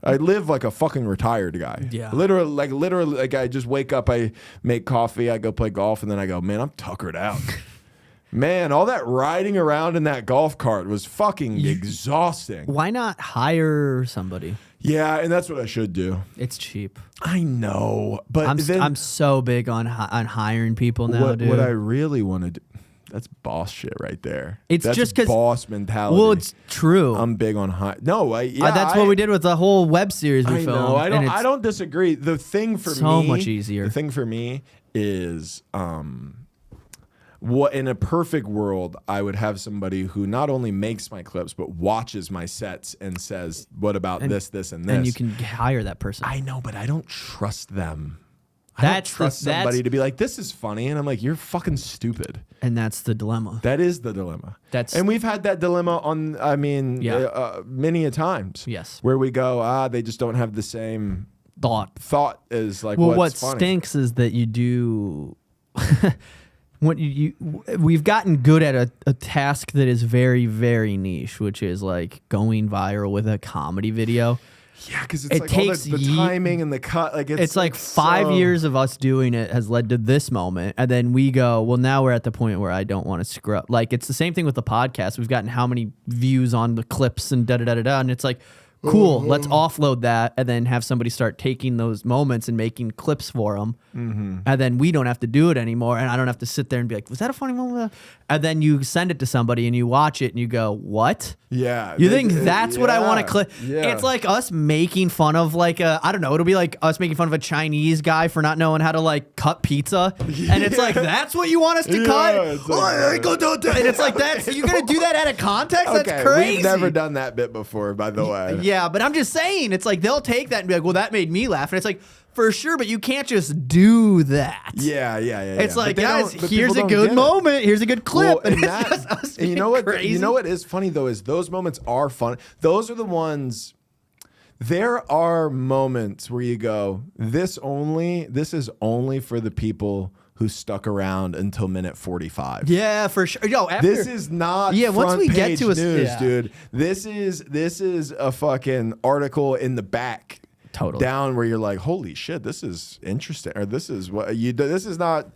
I live like a fucking retired guy. Yeah. Literally, I just wake up, I make coffee, I go play golf, and then I go, man, I'm tuckered out. Man, all that riding around in that golf cart was fucking exhausting. Why not hire somebody? Yeah, and that's what I should do. It's cheap. I know, but I'm so big on hiring people now, dude. What I really want to do, that's boss shit right there. That's just because boss mentality. Well, it's true. I'm big on high. No, that's what we did with the whole web series we filmed. I don't disagree. The thing for me, so much easier. The thing for me is, what in a perfect world, I would have somebody who not only makes my clips but watches my sets and says, "What about this, and this?" And you can hire that person. I know, but I don't trust them. I don't trust somebody to be like, this is funny. And I'm like, you're fucking stupid. And that's the dilemma. That is the dilemma. And we've had that dilemma on, many a times. Yes. Where we go, they just don't have the same thought as like, well, what's what funny. stinks is that you do... we've gotten good at a task that is very, very niche, which is like going viral with a comedy video. Yeah, because it like takes all the timing and the cut. Like it's like 5 years of us doing it has led to this moment, and then we go, well, now we're at the point where I don't want to screw up. Like it's the same thing with the podcast. We've gotten how many views on the clips and da-da-da-da-da, and it's like, cool, let's offload that and then have somebody start taking those moments and making clips for them. And then we don't have to do it anymore. And I don't have to sit there and be like, was that a funny moment? And then you send it to somebody and you watch it and you go, what? Yeah. You think that's what I want to clip? Yeah. It's like us making fun of like I don't know, it'll be like us making fun of a Chinese guy for not knowing how to like cut pizza. And it's like, that's what you want us to cut? It's like, and it's like, you're going to do that out of context? That's crazy. We've never done that bit before, by the way. Yeah, but I'm just saying, it's like they'll take that and be like, well, that made me laugh. And it's like, for sure, but you can't just do that. Yeah. It's like, guys, here's a good moment. Here's a good clip. Well, and you know what? Crazy. You know what is funny though is those moments are fun. Those are the ones. There are moments where you go, this is only for the people who stuck around until minute 45. Yeah, for sure. Yo, this is not once we get to news, dude. This is a fucking article in the back. Totally. Down where you're like, holy shit, this is interesting, or this is what you do. This is not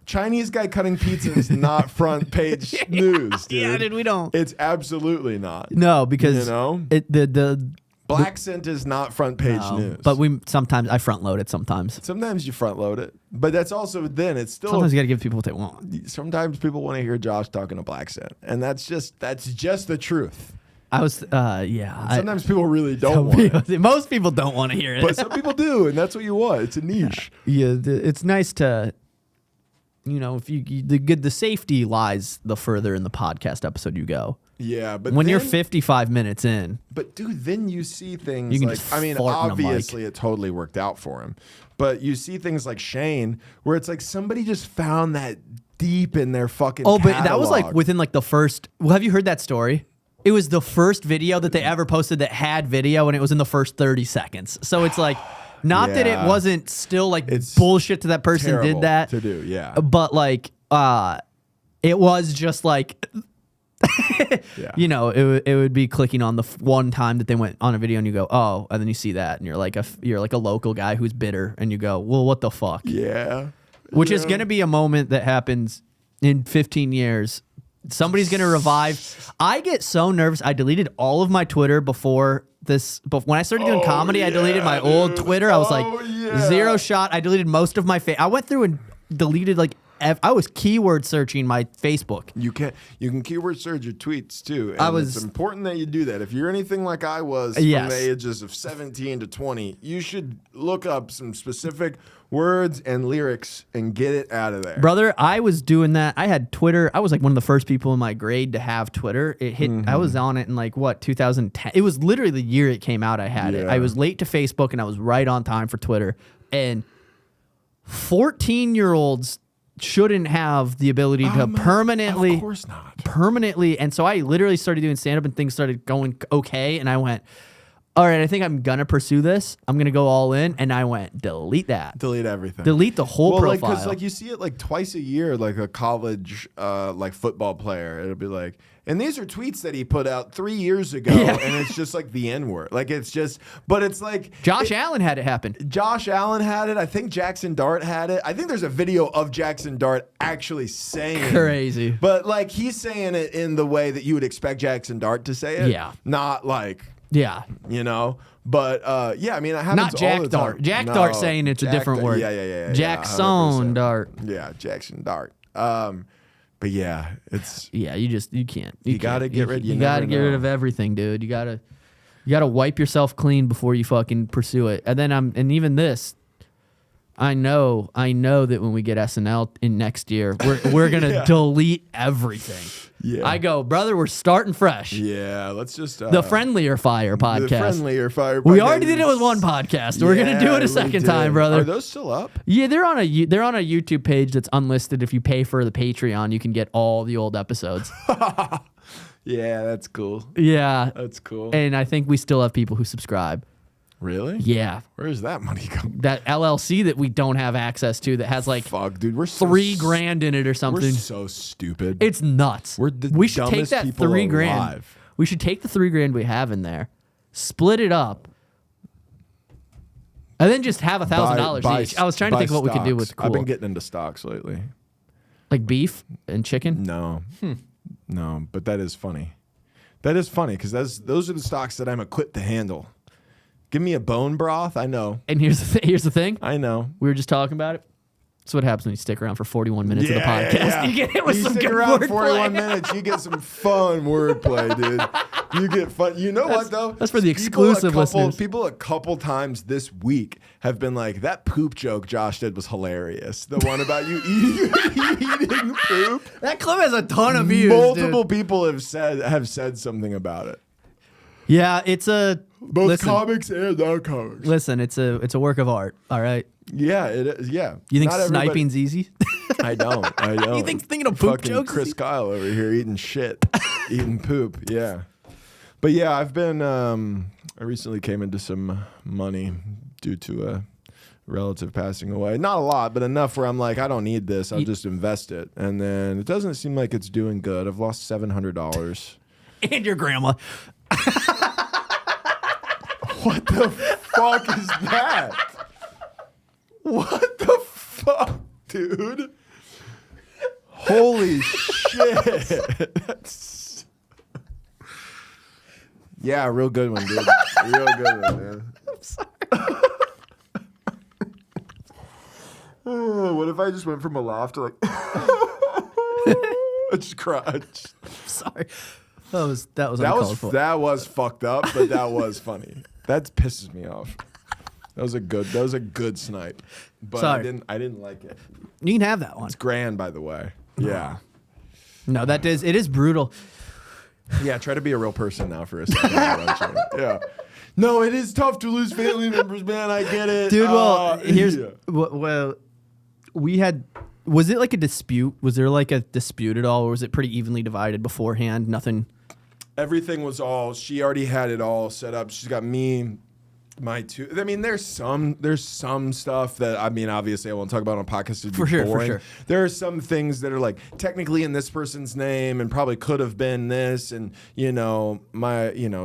Chinese guy cutting pizza is not front page news, dude. Yeah, dude, we don't. It's absolutely not. No, because the black scent is not front page news. But sometimes I front load it. Sometimes you front load it, but that's also it's still. Sometimes you got to give people what they want. Sometimes people want to hear Josh talking to black scent, and that's just the truth. Sometimes people really don't want it. Most people don't want to hear it. But some people do, and that's what you want. It's a niche. Yeah, it's nice to, if the safety lies the further in the podcast episode you go. Yeah, but when you're 55 minutes in. But dude, then you see things you can like, just fart in a mic. Obviously it totally worked out for him. But you see things like Shane, where it's like somebody just found that deep in their fucking catalog. But that was like within like the first, have you heard that story? It was the first video that they ever posted that had video, and it was in the first 30 seconds. So it's like, not that it wasn't still like it's bullshit to that person did that. To do, yeah. But like, it was just like, it would be clicking on the one time that they went on a video and you go, oh, and then you see that and you're like a local guy who's bitter and you go, well, what the fuck? Yeah. Which is going to be a moment that happens in 15 years. Somebody's going to revive. I get so nervous. I deleted all of my Twitter before this. But when I started doing comedy, I deleted my old Twitter. I was like, zero shot. I deleted most of my I went through and deleted like I was keyword searching my Facebook. You can keyword search your tweets too. And it's important that you do that. If you're anything like I was from the ages of 17 to 20, you should look up some specific words and lyrics and get it out of there. Brother, I was doing that. I had Twitter. I was like one of the first people in my grade to have Twitter. It hit. I was on it in like 2010. It was literally the year it came out. I had it. I was late to Facebook and I was right on time for Twitter. And 14-year-olds shouldn't have the ability to permanently. Of course not. Permanently. And so I literally started doing stand-up and things started going okay. And I went, all right, I think I'm going to pursue this. I'm going to go all in. And I went, delete that. Delete everything. Delete the whole profile. Because like you see it like twice a year, like a college like football player. It'll be like, and these are tweets that he put out 3 years ago. And it's just like the N-word. Like it's just, but it's like. Josh Allen had it happen. Josh Allen had it. I think Jackson Dart had it. I think there's a video of Jackson Dart actually saying. Crazy. But like he's saying it in the way that you would expect Jackson Dart to say it. Yeah. Not like. Yeah. You know? But yeah, I mean, it happens not Jack all the time. Dart. Jack Dart saying it's a different word. Yeah. Jackson Dart. Yeah, Jackson Dart. But yeah, it's you can't. You gotta get rid. You gotta get rid of everything, dude. You gotta wipe yourself clean before you fucking pursue it. And then and even this, I know that when we get SNL in next year, we're gonna delete everything. Yeah. I go, brother, we're starting fresh. Yeah, let's just the Friendlier Fire podcast. The Friendlier Fire podcast. We already did it with one podcast. We're gonna do it a second time, brother. Are those still up? Yeah, they're on a YouTube page that's unlisted. If you pay for the Patreon, you can get all the old episodes. Yeah, that's cool. Yeah, That's cool. and I think we still have people who subscribe. Really? Yeah. Where does that money go? That LLC that we don't have access to that has like Fuck, dude, we're so $3,000 in it or something. We're so stupid. It's nuts. We should take that $3,000. We should take the $3,000 we have in there, split it up, and then just have $1,000 each. I was trying to think of what we could do with cool. I've been getting into stocks lately. Like beef and chicken? No. No, but that is funny. That is funny because those are the stocks that I'm equipped to handle. Give me a bone broth. I know. And here's the thing. I know. We were just talking about it. That's what happens when you stick around for 41 minutes of the podcast. Yeah. You get hit with some stick good around wordplay. 41 minutes, you get some fun wordplay, dude. You get fun. You know what though? That's for the exclusive listeners. People a couple times this week have been like, that poop joke Josh did was hilarious. The one about you eating poop. That clip has a ton of views. Multiple people have said something about it. Yeah, it's both comics and non-comics. Listen, it's a work of art. All right. Yeah, it is. Yeah. You think sniping's easy? I don't. You think thinking of poop fucking jokes? Chris Kyle over here eating shit, eating poop. Yeah. But yeah, I've been. I recently came into some money due to a relative passing away. Not a lot, but enough where I'm like, I don't need this. I'll just invest it. And then it doesn't seem like it's doing good. I've lost $700. And your grandma. What the fuck is that? What the fuck, dude? Holy shit. That's... Yeah, real good one, dude. Real good one, man. I'm sorry. What if I just went from a laugh to like... I just cried. Sorry. That was uncalled for. That was fucked up, but that was funny. That pisses me off. That was a good snipe. But Sorry. I didn't like it. You can have that one. It's grand, by the way. Yeah. No, it is brutal. Yeah, try to be a real person now for a second. Yeah. No, it is tough to lose family members, man. I get it. Dude, we had... Was it like a dispute? Was there like a dispute at all, or was it pretty evenly divided beforehand? Nothing... Everything was all, she already had it all set up. She's got me, my two. I mean, there's some stuff that, I mean, obviously I won't talk about on a podcast. It'd be boring. For sure. There are some things that are like technically in this person's name and probably could have been this. And,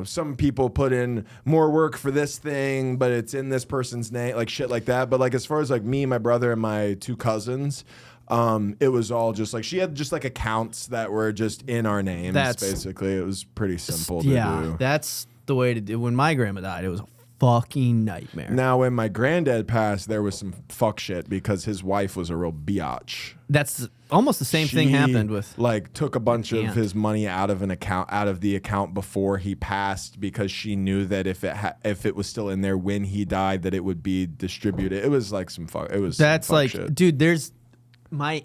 some people put in more work for this thing, but it's in this person's name, like shit like that. But like, as far as like me, my brother, and my two cousins, it was all just like, she had just like accounts that were just in our names. Basically, it was pretty simple to do. That's the way to do. When my grandma died, it was fucking nightmare. Now, when my granddad passed, there was some fuck shit because his wife was a real biatch. That's almost the same thing happened with like took a bunch of aunt. his money out of the account before he passed because she knew that if it was still in there when he died that it would be distributed. It was like some fuck. It was That's some fuck like, shit. dude. There's my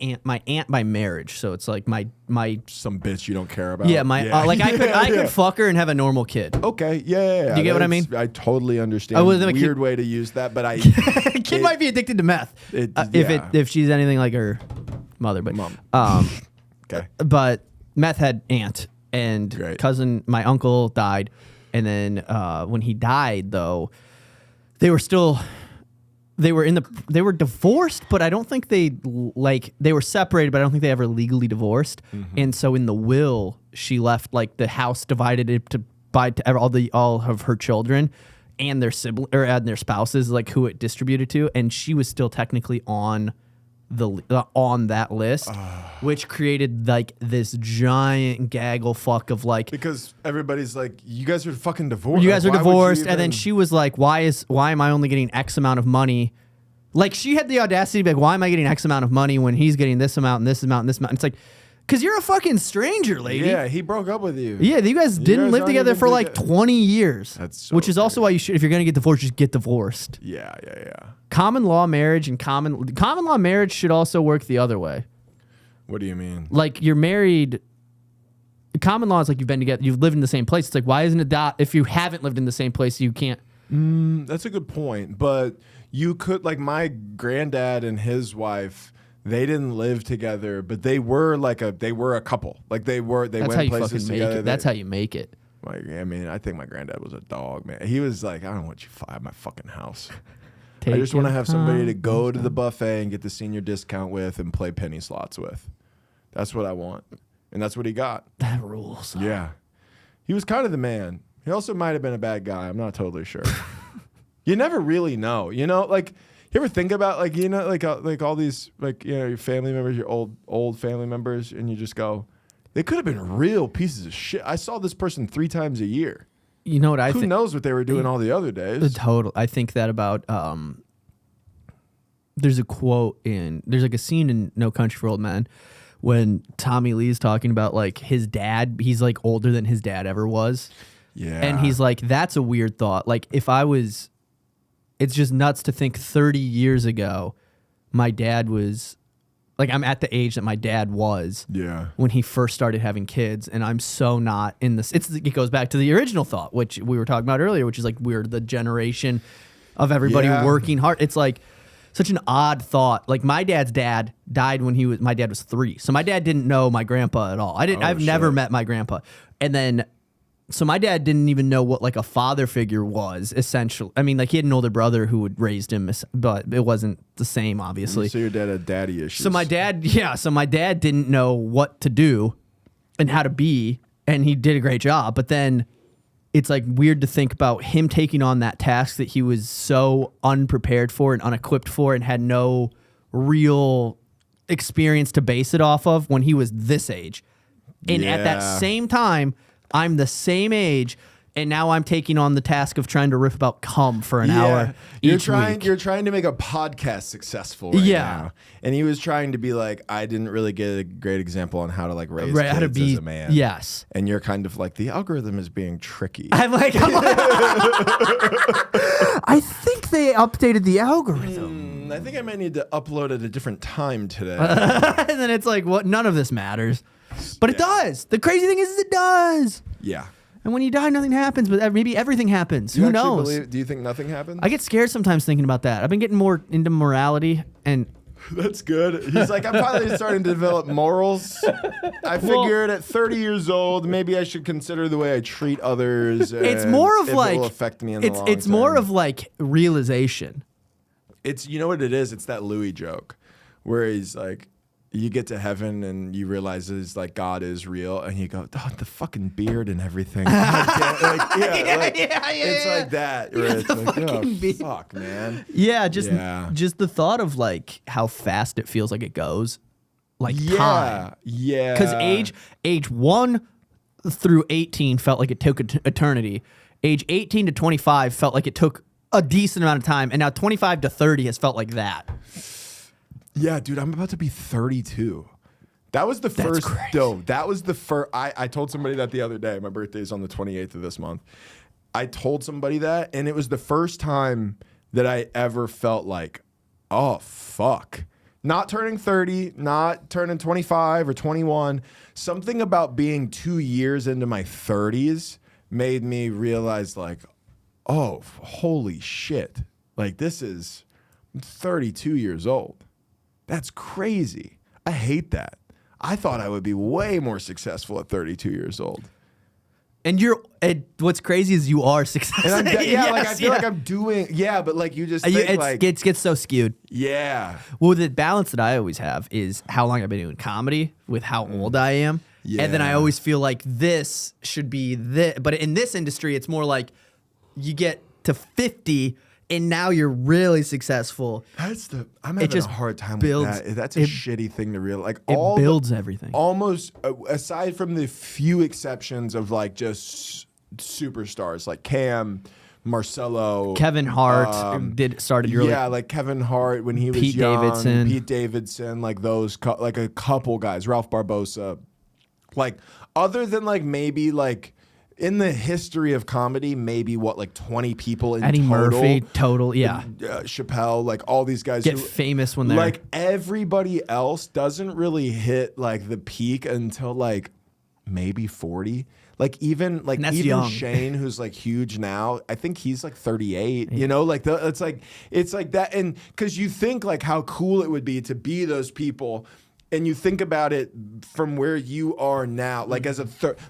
aunt by marriage, so it's like my Some bitch you don't care about. yeah my like I could fuck her and have a normal kid. Okay, yeah. Do you get what I mean? I totally understand. I wasn't a Weird kid- way to use that, but Kid might be addicted to meth yeah. if she's anything like her mother, but Mom. Okay. but meth had aunt and Great. cousin. My uncle died, and then when he died, though, they were divorced, but I don't think they were separated, but I don't think they ever legally divorced. Mm-hmm. And so in the will, she left like the house divided it to all of her children and their and their spouses, like who it distributed to, and she was still technically on on that list, which created like this giant gaggle fuck of like, Because everybody's like, you guys are fucking divorced. you guys are Why would you divorced, and then even- she was like, why am I only getting X amount of money? Like, she had the audacity to be like, why am I getting X amount of money when he's getting this amount and this amount and this amount? And it's like, because you're a fucking stranger, lady. Yeah, he broke up with you. Yeah, you guys didn't guys live aren't together even for like together. 20 years. That's so which is also why you should, if you're going to get divorced, just get divorced. Yeah. Common law marriage and common law marriage should also work the other way. What do you mean? Like, you're married. Common law is like you've been together, you've lived in the same place. It's like, why isn't it that if you haven't lived in the same place, you can't? That's a good point, but you could, like, my granddad and his wife, they didn't live together, but they were a couple. Like they That's went how you places fucking make together. it. That's how you make it. Like, I mean, I think my granddad was a dog, man. He was like, I don't want you at my fucking house. I just want to have somebody to go to the buffet and get the senior discount with and play penny slots with. That's what I want. And that's what he got. That rules. Yeah. He was kind of the man. He also might have been a bad guy. I'm not totally sure. You never really know. You know, like, you ever think about, like, you know, like all these, like, you know, your family members, your old family members, and you just go, they could have been real pieces of shit. I saw this person 3 times a year. You know what I Who think? knows what they were doing all the other days? I think that about there's a quote there's like a scene in No Country for Old Men when Tommy Lee's talking about like his dad. He's like older than his dad ever was. Yeah. And he's like, that's a weird thought. Like, it's just nuts to think 30 years ago, my dad was like, I'm at the age that my dad was when he first started having kids. And I'm so not in this. It goes back to the original thought, which we were talking about earlier, which is like, we're the generation of everybody working hard. It's like such an odd thought. Like, my dad's dad died when my dad was 3. So my dad didn't know my grandpa at all. I've never met my grandpa. And then, so my dad didn't even know what like a father figure was, essentially. I mean, like, he had an older brother who had raised him, but it wasn't the same, obviously. So your dad had daddy issues. So my dad didn't know what to do and how to be, and he did a great job. But then it's like weird to think about him taking on that task that he was so unprepared for and unequipped for and had no real experience to base it off of when he was this age. And at that same time, I'm the same age, and now I'm taking on the task of trying to riff about cum for an hour each week. You're trying to make a podcast successful right now. And he was trying to be like, I didn't really get a great example on how to like raise kids how to be as a man. Yes. And you're kind of like, the algorithm is being tricky. I'm like I think they updated the algorithm. I think I might need to upload at a different time today. And then it's like, what? None of this matters. But it does. The crazy thing is it does. Yeah. And when you die, nothing happens, but maybe everything happens. You Who actually knows? do you think nothing happens? I get scared sometimes thinking about that. I've been getting more into morality, and That's good. He's like, I'm finally starting to develop morals. I figured at 30 years old, maybe I should consider the way I treat others. it's more of if like it will affect me in the long it's more term. of like realization. It's, you know what it is? It's that Louis joke where he's like, you get to heaven and you realize it's like God is real, and you go, oh, the fucking beard and everything. It's like that. Where it's like, oh, beard. fuck, man. Yeah, just the thought of like how fast it feels like it goes, like time. Yeah. Because age 1 through 18 felt like it took eternity, age 18 to 25 felt like it took a decent amount of time, and now 25 to 30 has felt like that. Yeah, dude, I'm about to be 32. That was the first. crazy. No, that was the first. I told somebody that the other day. My birthday's on the 28th of this month. I told somebody that, and it was the first time that I ever felt like, oh, fuck. Not turning 30, not turning 25 or 21. Something about being 2 years into my 30s made me realize, like, oh, holy shit. Like, I'm 32 years old. That's crazy. I hate that. I thought I would be way more successful at 32 years old. And what's crazy is you are successful. And I feel like I'm doing, but like you just think it gets so skewed. Yeah. Well, the balance that I always have is how long I've been doing comedy with how old I am. Yeah. And then I always feel like this should be this. But in this industry, it's more like you get to 50 and now you're really successful. I'm having a hard time with that. That's a shitty thing to realize. Like it builds everything. Almost aside from the few exceptions of like just superstars like Cam, Marcelo, Kevin Hart started early. Yeah, like Kevin Hart when he was Pete young. Davidson. Pete Davidson, like those, like a couple guys. Ralph Barbosa. Like other than like maybe like. In the history of comedy, maybe like 20 people in Eddie total. Murphy, total, yeah. Chappelle, like all these guys get famous when they're like everybody else doesn't really hit like the peak until like maybe 40. Like even young. Shane, who's like huge now, I think he's like 38. You know, like it's like that, and because you think like how cool it would be to be those people. And you think about it from where you are now, like as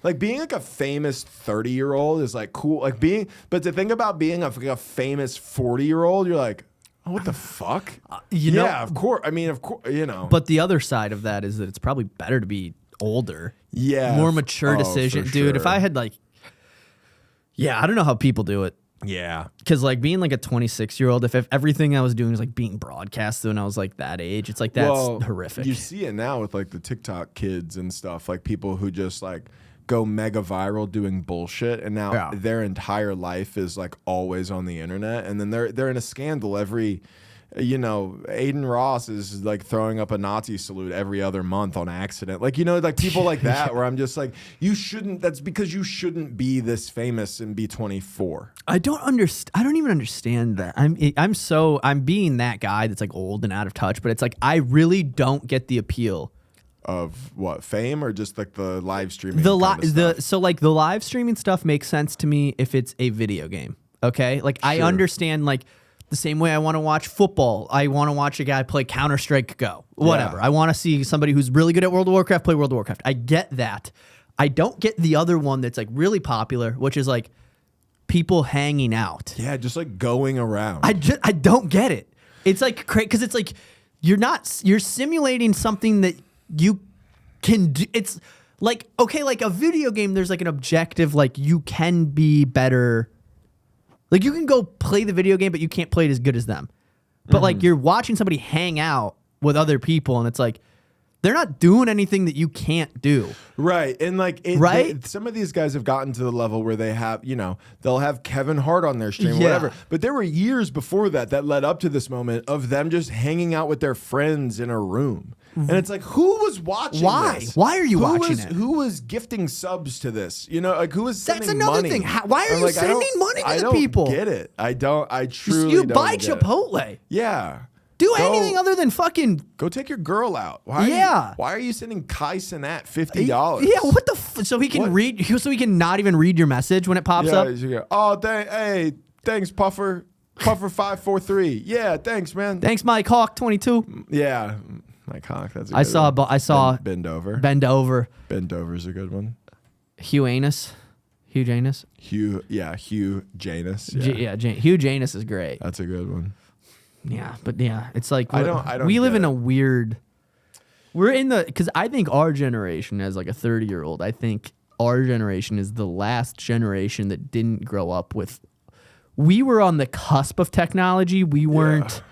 like being like a famous 30-year-old is like cool, like but to think about being a famous 40-year-old, you're like, oh, what the fuck? Yeah, of course. I mean, of course, you know. But the other side of that is that it's probably better to be older. Yeah, more mature decision, dude. Sure. If I had like, I don't know how people do it. Yeah. Because like being like a 26-year-old, if everything I was doing was like being broadcasted when I was like that age, it's like that's horrific. You see it now with like the TikTok kids and stuff, like people who just like go mega viral doing bullshit, and now their entire life is like always on the internet, and then they're in a scandal every. You know, Aiden Ross is like throwing up a Nazi salute every other month on accident. Like, you know, like people like that where I'm just like, that's because you shouldn't be this famous and be 24. I don't even understand that. I'm being that guy that's like old and out of touch, but it's like, I really don't get the appeal. Of what, fame or just like the live streaming? So like the live streaming stuff makes sense to me if it's a video game. Okay. Like I understand like, the same way I want to watch football. I want to watch a guy play Counter-Strike Go. Whatever. Yeah. I want to see somebody who's really good at World of Warcraft play World of Warcraft. I get that. I don't get the other one that's like really popular, which is like people hanging out. Yeah, just like going around. I don't get it. It's like crazy because it's like you're simulating something that you can do. It's like, okay, like a video game, there's like an objective, like you can be better. Like you can go play the video game, but you can't play it as good as them. But like you're watching somebody hang out with other people, and it's like they're not doing anything that you can't do. Right. And like, some of these guys have gotten to the level where they have, you know, they'll have Kevin Hart on their stream or whatever. But there were years before that led up to this moment of them just hanging out with their friends in a room. And it's like, who was watching this? Why are you watching it? Who was gifting subs to this? You know, like who was sending money? That's another thing. Why are you sending money to the people? I don't get it. I truly you don't buy get Chipotle. It. Yeah. Do anything other than fucking go take your girl out. Why are you sending Kai Cenat $50? Yeah, what the so he can read so he can not even read your message when it pops up? Oh, thanks Puffer 543. Yeah, thanks man. Thanks Mike Hawk 22. Yeah. Mike Hawk, that's a good one. I saw Bend Over. Bend Over's a good one. Hugh Janus. Hugh Janus. Yeah. Hugh Janus is great. That's a good one. Yeah, but yeah, it's like I don't we live in a weird. We're in because I think our generation, as like a 30-year-old, I think our generation is the last generation that didn't grow up with. We were on the cusp of technology. We weren't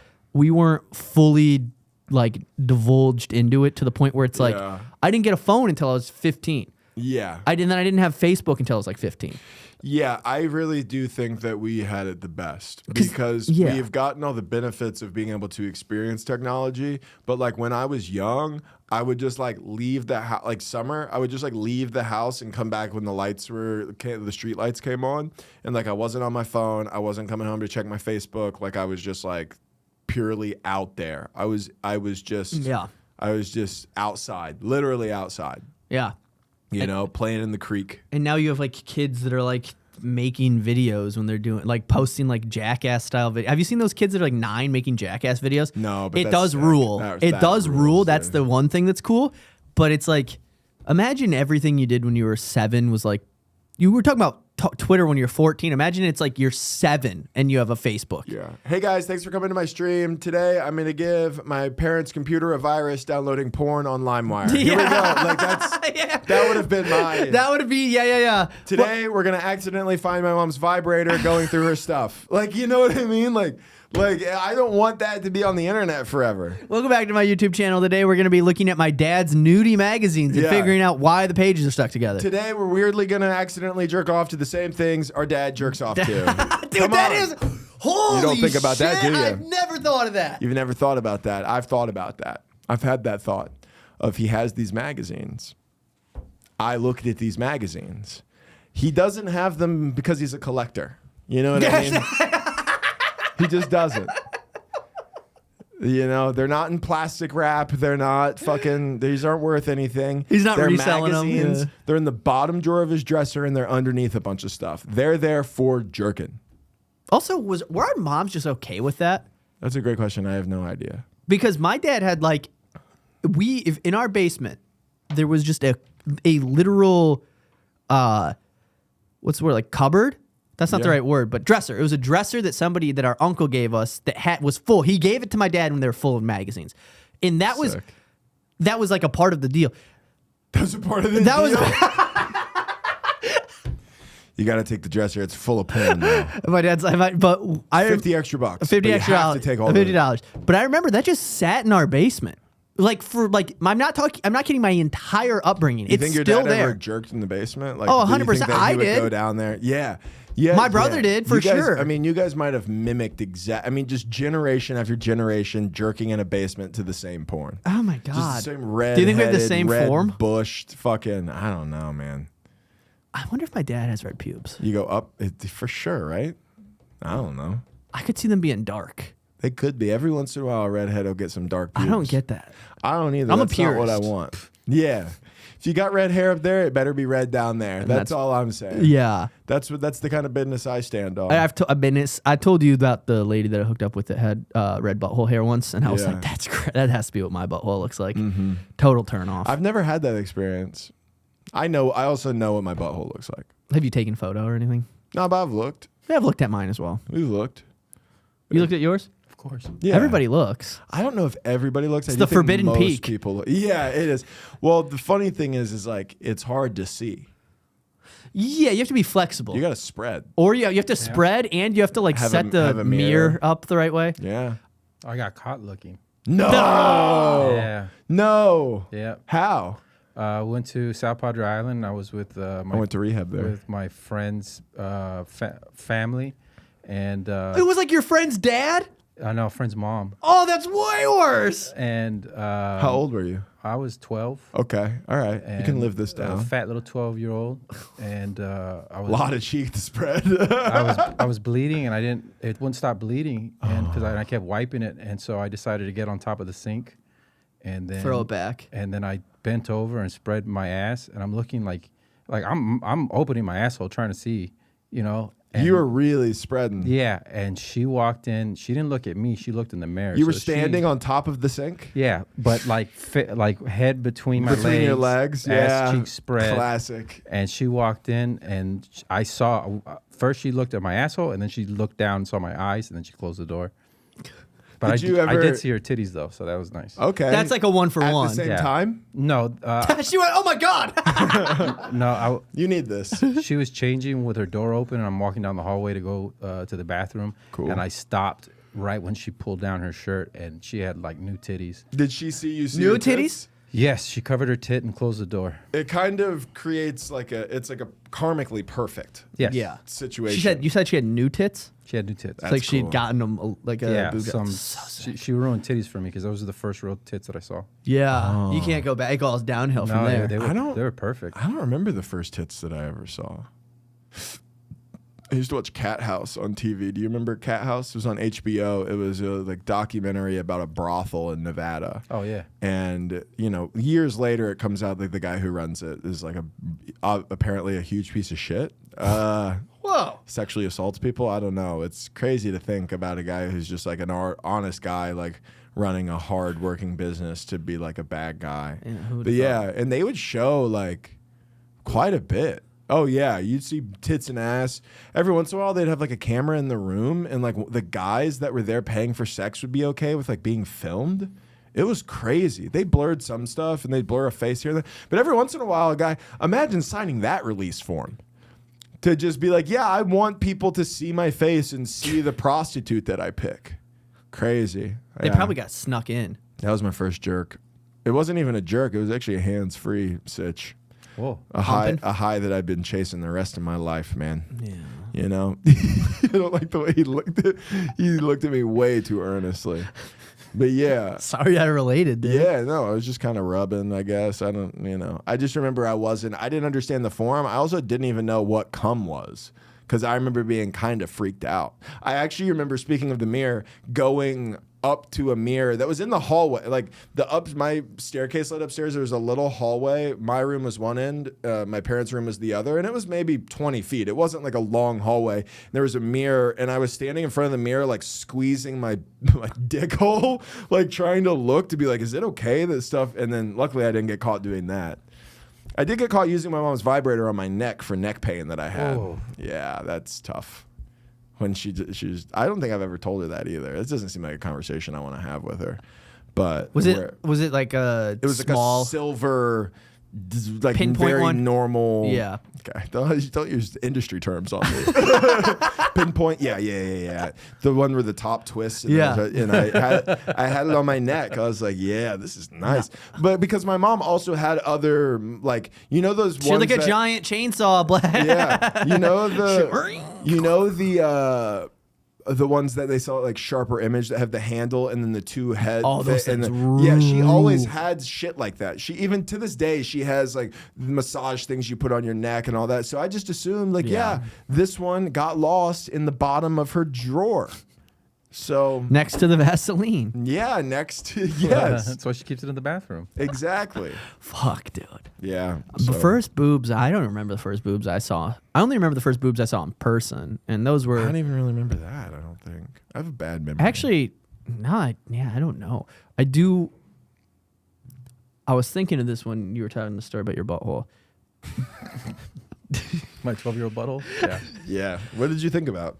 fully like divulged into it to the point where it's like I didn't get a phone until I was 15. Yeah. I didn't have Facebook until I was like 15. Yeah, I really do think that we had it the best because yeah. we've gotten all the benefits of being able to experience technology. But like when I was young, I would just like leave the house, like summer, I would just like leave the house and come back when the street lights came on. And like I wasn't on my phone. I wasn't coming home to check my Facebook. Like I was just like purely out there. I was just outside, literally outside. Yeah. You know, playing in the creek. And now you have like kids that are like making videos when they're doing like posting like Jackass style videos. Have you seen those kids that are like 9 making Jackass videos? No, but it that's does sick. rule. It does rules, rule. That's dude. the one thing that's cool. But it's like, imagine everything you did when you were 7 was like, you were talking about Twitter when you're 14. Imagine it's like you're 7 and you have a Facebook. Yeah. Hey guys, thanks for coming to my stream. Today I'm gonna give my parents' computer a virus downloading porn on LimeWire. Here we go. Like that would have been mine. That would be yeah. Today we're gonna accidentally find my mom's vibrator going through her stuff. Like, you know what I mean? Like I don't want that to be on the internet forever. Welcome back to my YouTube channel. Today we're going to be looking at my dad's nudie magazines and figuring out why the pages are stuck together. Today we're weirdly going to accidentally jerk off to the same things our dad jerks off to. Dude, that is holy You don't think about shit, that, do you? I've never thought of that. You've never thought about that. I've thought about that. I've had that thought of he has these magazines. I looked at these magazines. He doesn't have them because he's a collector. You know what I mean? He just doesn't. You know, they're not in plastic wrap. They're not fucking, these aren't worth anything. He's not they're reselling them. magazines. Yeah. They're in the bottom drawer of his dresser and they're underneath a bunch of stuff. They're there for jerking. Also, were our moms just okay with that? That's a great question. I have no idea. Because my dad had like, if in our basement, there was just a literal, what's the word, like cupboard? That's not the right word, but dresser. It was a dresser that our uncle gave us that was full. He gave it to my dad when they were full of magazines. And that was like a part of the deal. That was a part of the deal? You got to take the dresser. It's full of porn now. My dad's but I 50 extra bucks. $50 but extra. You have to take all $50. But I remember that just sat in our basement. I'm not kidding, my entire upbringing. You It's think your still dad there. ever jerked in the basement? Like, Oh, do you 100%. think that I he would did. go down there. Yeah. Yeah, My brother did, for You guys- sure. I mean, you guys might have mimicked just generation after generation jerking in a basement to the same porn. Oh my Just God. the same red. Do you think we have the same form? Bushed fucking, I don't know, man. I wonder if my dad has red pubes. You go up for sure, right? I don't know. I could see them being dark. They could be. Every once in a while, a redhead will get some dark pubes. I don't get that. I don't either. I'm a That's not what I purist. want. Yeah. If you got red hair up there, it better be red down there. That's all I'm saying. Yeah. That's the kind of business I stand on. I told you about the lady that I hooked up with that had red butthole hair once, and I was Yeah. like, "That's great. That has to be what my butthole looks like." Total turn off. I've never had that experience. I also know what my butthole looks like. Have you taken a photo or anything? No, but I've looked. Yeah, I've looked at mine as well. We've looked. You looked at yours? Of course. Yeah. Everybody looks. I don't know if everybody looks. It's I do the think forbidden most peak. People look. Yeah, it is. Well, the funny thing is like it's hard to see. Yeah, you have to be flexible. You got to spread. Or you have to spread, and you have to like Have set have the a mirror mirror. up the right way. Yeah. I got caught looking. No. Yeah. No. Yeah. How? Went to South Padre Island. I was with I went to rehab there. with my friend's family, and It was like your friend's dad. I know friend's mom. Oh, that's way worse. And How old were you? I was 12. Okay. All right. You can and live this A down. fat little 12-year-old, and I A was lot of cheek to spread. I was bleeding, and it wouldn't stop bleeding, and because I kept wiping it, and so I decided to get on top of the sink, and then Throw it back. and then I bent over and spread my ass, and I'm looking like I'm opening my asshole trying to see, you know. And You were really spreading. yeah, and she walked in. She didn't look at me. She looked in the mirror. You were So standing on top of the sink? Yeah, but like head between my Between legs, your legs? ass Yeah. cheek spread. Classic. And she walked in, and I saw. First, she looked at my asshole, and then she looked down and saw my eyes, and then she closed the door. But Did I you did ever- see her titties though, so that was nice. Okay. That's like a one for At one. the same Yeah. time? No, She went, "Oh my God." no, You need this. she was changing with her door open, and I'm walking down the hallway to go to the bathroom. Cool. And I stopped right when she pulled down her shirt, and she had like new titties. Did she see you see New your titties? tits? Yes, she covered her tit and closed the door. It kind of creates it's like a karmically perfect Yes. Yeah. situation. You said she had new tits. She had new tits. It's like she cool. had gotten them like a yeah, boob. she ruined titties for me because those are the first real tits that I saw. Yeah, you can't go back. It goes downhill from there. They I don't- were perfect. I don't remember the first hits that I ever saw. I used to watch Cat House on TV. Do you remember Cat House? It was on HBO. It was a like documentary about a brothel in Nevada. Oh yeah. And years later, it comes out like the guy who runs it is like apparently a huge piece of shit. Whoa. Sexually assaults people. I don't know. It's crazy to think about a guy who's just like an honest guy, like running a hard working business to be like a bad guy. Yeah, who would've but yeah, and they would show like quite a bit. Oh yeah, you'd see tits and ass. Every once in a while, they'd have like a camera in the room, and like the guys that were there paying for sex would be okay with like being filmed. It was crazy. They blurred some stuff, and they'd blur a face here and there. But every once in a while, a guy, imagine signing that release form to just be like, yeah, I want people to see my face and see the prostitute that I pick. Crazy. They Yeah. probably got snuck in. That was my first jerk. It wasn't even a jerk. It was actually a hands-free sitch. Whoa. A high that I've been chasing the rest of my life, man. Yeah. You know, I don't like the way he looked at me way too earnestly. But yeah, Sorry I related, dude. yeah, no, I was just kind of rubbing, I guess. I just remember I didn't understand the form. I also didn't even know what cum was because I remember being kind of freaked out. I actually remember, speaking of the mirror, going up to a mirror that was in the hallway. Like my staircase led upstairs. There was a little hallway. My room was one end. My parents' room was the other. And it was maybe 20 feet. It wasn't like a long hallway. There was a mirror. And I was standing in front of the mirror, like squeezing my dick hole, like trying to look to be like, is it okay, this stuff? And then luckily I didn't get caught doing that. I did get caught using my mom's vibrator on my neck for neck pain that I had. Whoa. Yeah, that's tough. When she was, I don't think I've ever told her that either. It doesn't seem like a conversation I want to have with her. But Was it like a it was small like a silver, like pinpoint very one? Yeah. Yeah. Okay. Don't use industry terms on me. Pinpoint. Yeah. The one where the top twists. And Yeah. and I had it on my neck. I was like, yeah, this is nice. But because my mom also had other those she ones had like a that, giant chainsaw blade. yeah. The ones that they sell at like Sharper Image that have the handle and then the two heads. Oh, those things yeah, she always had shit like that. She even to this day she has like massage things you put on your neck and all that. So I just assumed this one got lost in the bottom of her drawer. So Next to the Vaseline. yeah, yes, That's why she keeps it in the bathroom. exactly. Fuck, dude. Yeah, The first boobs, I don't remember the first boobs I saw. I only remember the first boobs I saw in person, and those I were don't even really remember that. I don't think I have a bad memory. actually I don't know. I do. I was thinking of this when you were telling the story about your butthole. My 12-year-old butthole. Yeah. yeah. What did you think about?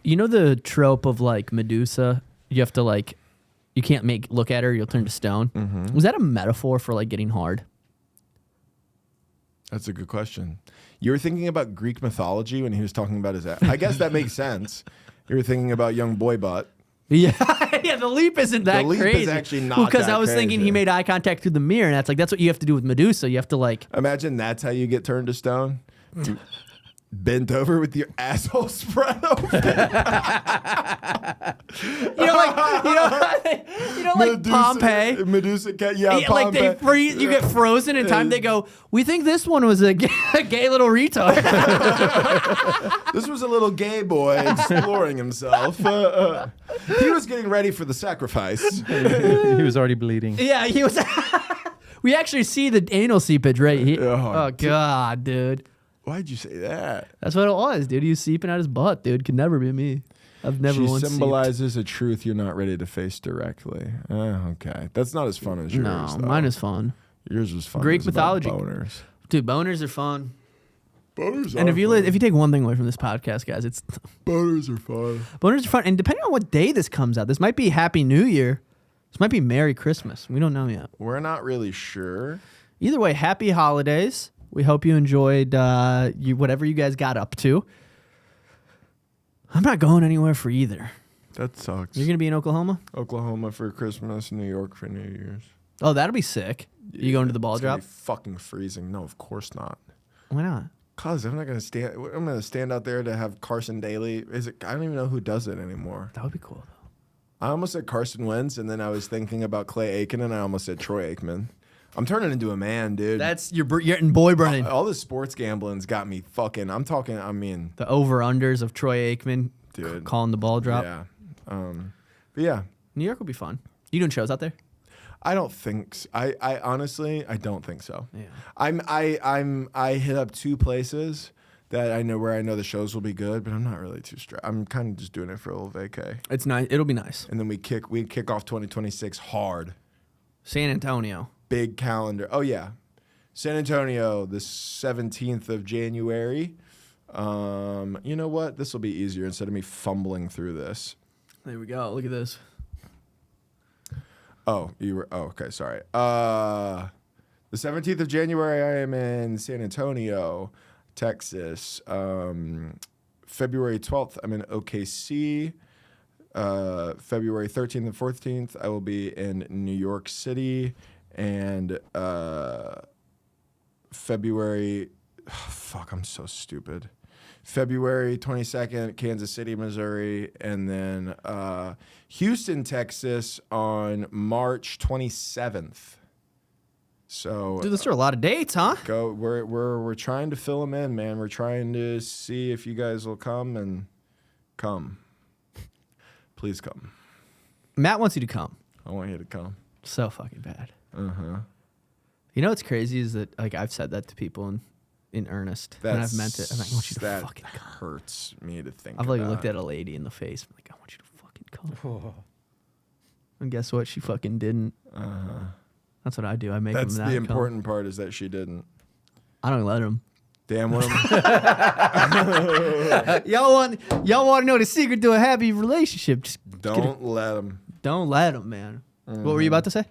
You know the trope of like Medusa? You have to like, you can't look at her, you'll turn to stone. Mm-hmm. Was that a metaphor for like getting hard? That's a good question. You were thinking about Greek mythology when he was talking about his ass. I guess that makes sense. You were thinking about young boy butt. Yeah, yeah. The leap isn't that The leap is crazy. actually not because that I was thinking crazy. he made eye contact through the mirror, and that's what you have to do with Medusa. You have to like. Imagine that's how you get turned to stone. Bent over with your asshole spread open. Like Pompeii. Medusa, yeah, Yeah, like they Pompeii. freeze, you get frozen in time. They go, we think this one was a gay little retard. This was a little gay boy exploring himself. He was getting ready for the sacrifice. He was already bleeding. Yeah, he was. We actually see the anal seepage right here. Oh, Oh God, dude. Why'd you say that? That's what it was, dude. He was seeping out his butt, dude. Could never be me. I've never She once symbolizes a truth you're not ready to face directly. Okay. That's not as fun as seeped. yours. No, though. mine is fun. Yours was fun. Greek It was about mythology. boners. Dude, boners are fun. Boners And are fun. if you take one thing away from this podcast, guys, it's Boners are fun. boners are fun. And depending on what day this comes out, this might be Happy New Year. This might be Merry Christmas. We don't know yet. We're not really sure. Either way, happy holidays. We hope you enjoyed whatever you guys got up to. I'm not going anywhere for either. That sucks. You're going to be in Oklahoma? Oklahoma for Christmas, New York for New Year's. Oh, that'll be sick. You going to the ball It's gonna drop? be fucking freezing. No, of course not. Why not? Cause I'm not gonna stand. I'm gonna stand out there to have Carson Daly. I don't even know who does it anymore. That would be cool, though. I almost said Carson Wentz, and then I was thinking about Clay Aiken, and I almost said Troy Aikman. I'm turning into a man, dude. That's you're getting boy brain. All this sports gambling's got me fucking. I'm talking. I mean, The over-unders of Troy Aikman Dude. calling the ball drop. yeah. But yeah, New York will be fun. You doing shows out there? I don't think. I honestly, I don't think so. Yeah. I hit up 2 places that I know where I know the shows will be good, but I'm not really too stressed. I'm kind of just doing it for a little vacay. It's nice. It'll be nice. And then we kick off 2026 hard. San Antonio. Big calendar. Oh yeah. San Antonio, the 17th of January. You know what? This will be easier instead of me fumbling through this. There we go. Look at this. Oh, okay, sorry. The 17th of January, I am in San Antonio, Texas. February 12th, I'm in OKC. February 13th and 14th, I will be in New York City. And February, I'm so stupid. February 22nd, Kansas City, Missouri. And then Houston, Texas on March 27th. So Dude, those are a lot of dates, huh? we're trying to fill them in, man. We're trying to see if you guys will come and come. Please come. Matt wants you to come. I want you to come. So fucking bad. Uh-huh. You know what's crazy is that like I've said that to people in earnest, and I've meant it. I'm like, I want you to that fucking come. hurts me to think. I've like about. looked at a lady in the face. I'm like, I want you to fucking come. And guess what? She fucking didn't. That's what I do. I make That's them the come. important part is that she didn't. I don't let them. Damn, what am Y'all want to know the secret to a happy relationship? Just Don't let them. don't let them, man. What were you about to say?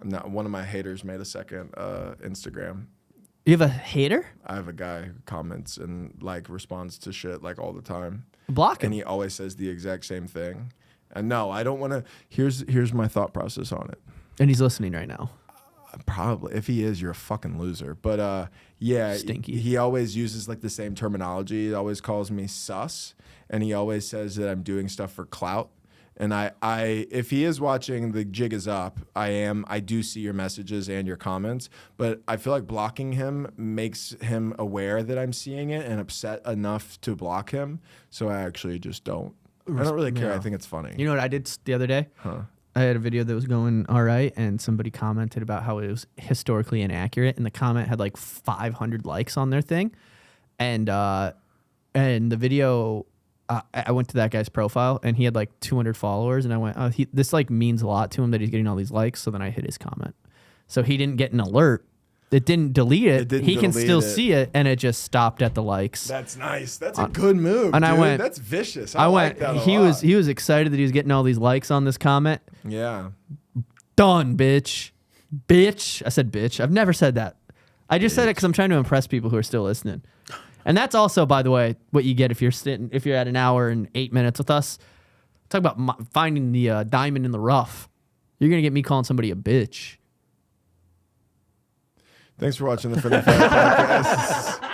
One of my haters made a second Instagram. You have a hater? I have a guy who comments and like responds to shit like all the time. Block him. And he always says the exact same thing. And no, I don't want to. Here's my thought process on it. And he's listening right now. Probably. If he is, you're a fucking loser. But yeah, Stinky. He always uses like the same terminology. He always calls me sus, and he always says that I'm doing stuff for clout. And I if he is watching, the jig is up. I do see your messages and your comments, but I feel like blocking him makes him aware that I'm seeing it and upset enough to block him. So I actually just don't. I don't really care. Yeah. I think it's funny. You know what I did the other day? I had a video that was going all right, and somebody commented about how it was historically inaccurate, and the comment had like 500 likes on their thing, and the video, I went to that guy's profile, and he had like 200 followers, and I went, oh, this like means a lot to him that he's getting all these likes, so then I hit his comment. So he didn't get an alert. It didn't delete it. He can still see it, and it just stopped at the likes. That's nice. That's a good move, and dude. I went, that's vicious. I like went. that a He lot. was excited that he was getting all these likes on this comment. Yeah. Done, bitch. Bitch. I said bitch. I've never said that. I just said it because I'm trying to impress people who are still listening. And that's also, by the way, what you get if you're at an hour and 8 minutes with us. Talk about finding the diamond in the rough. You're gonna get me calling somebody a bitch. Thanks for watching the Friendly Fire Podcast.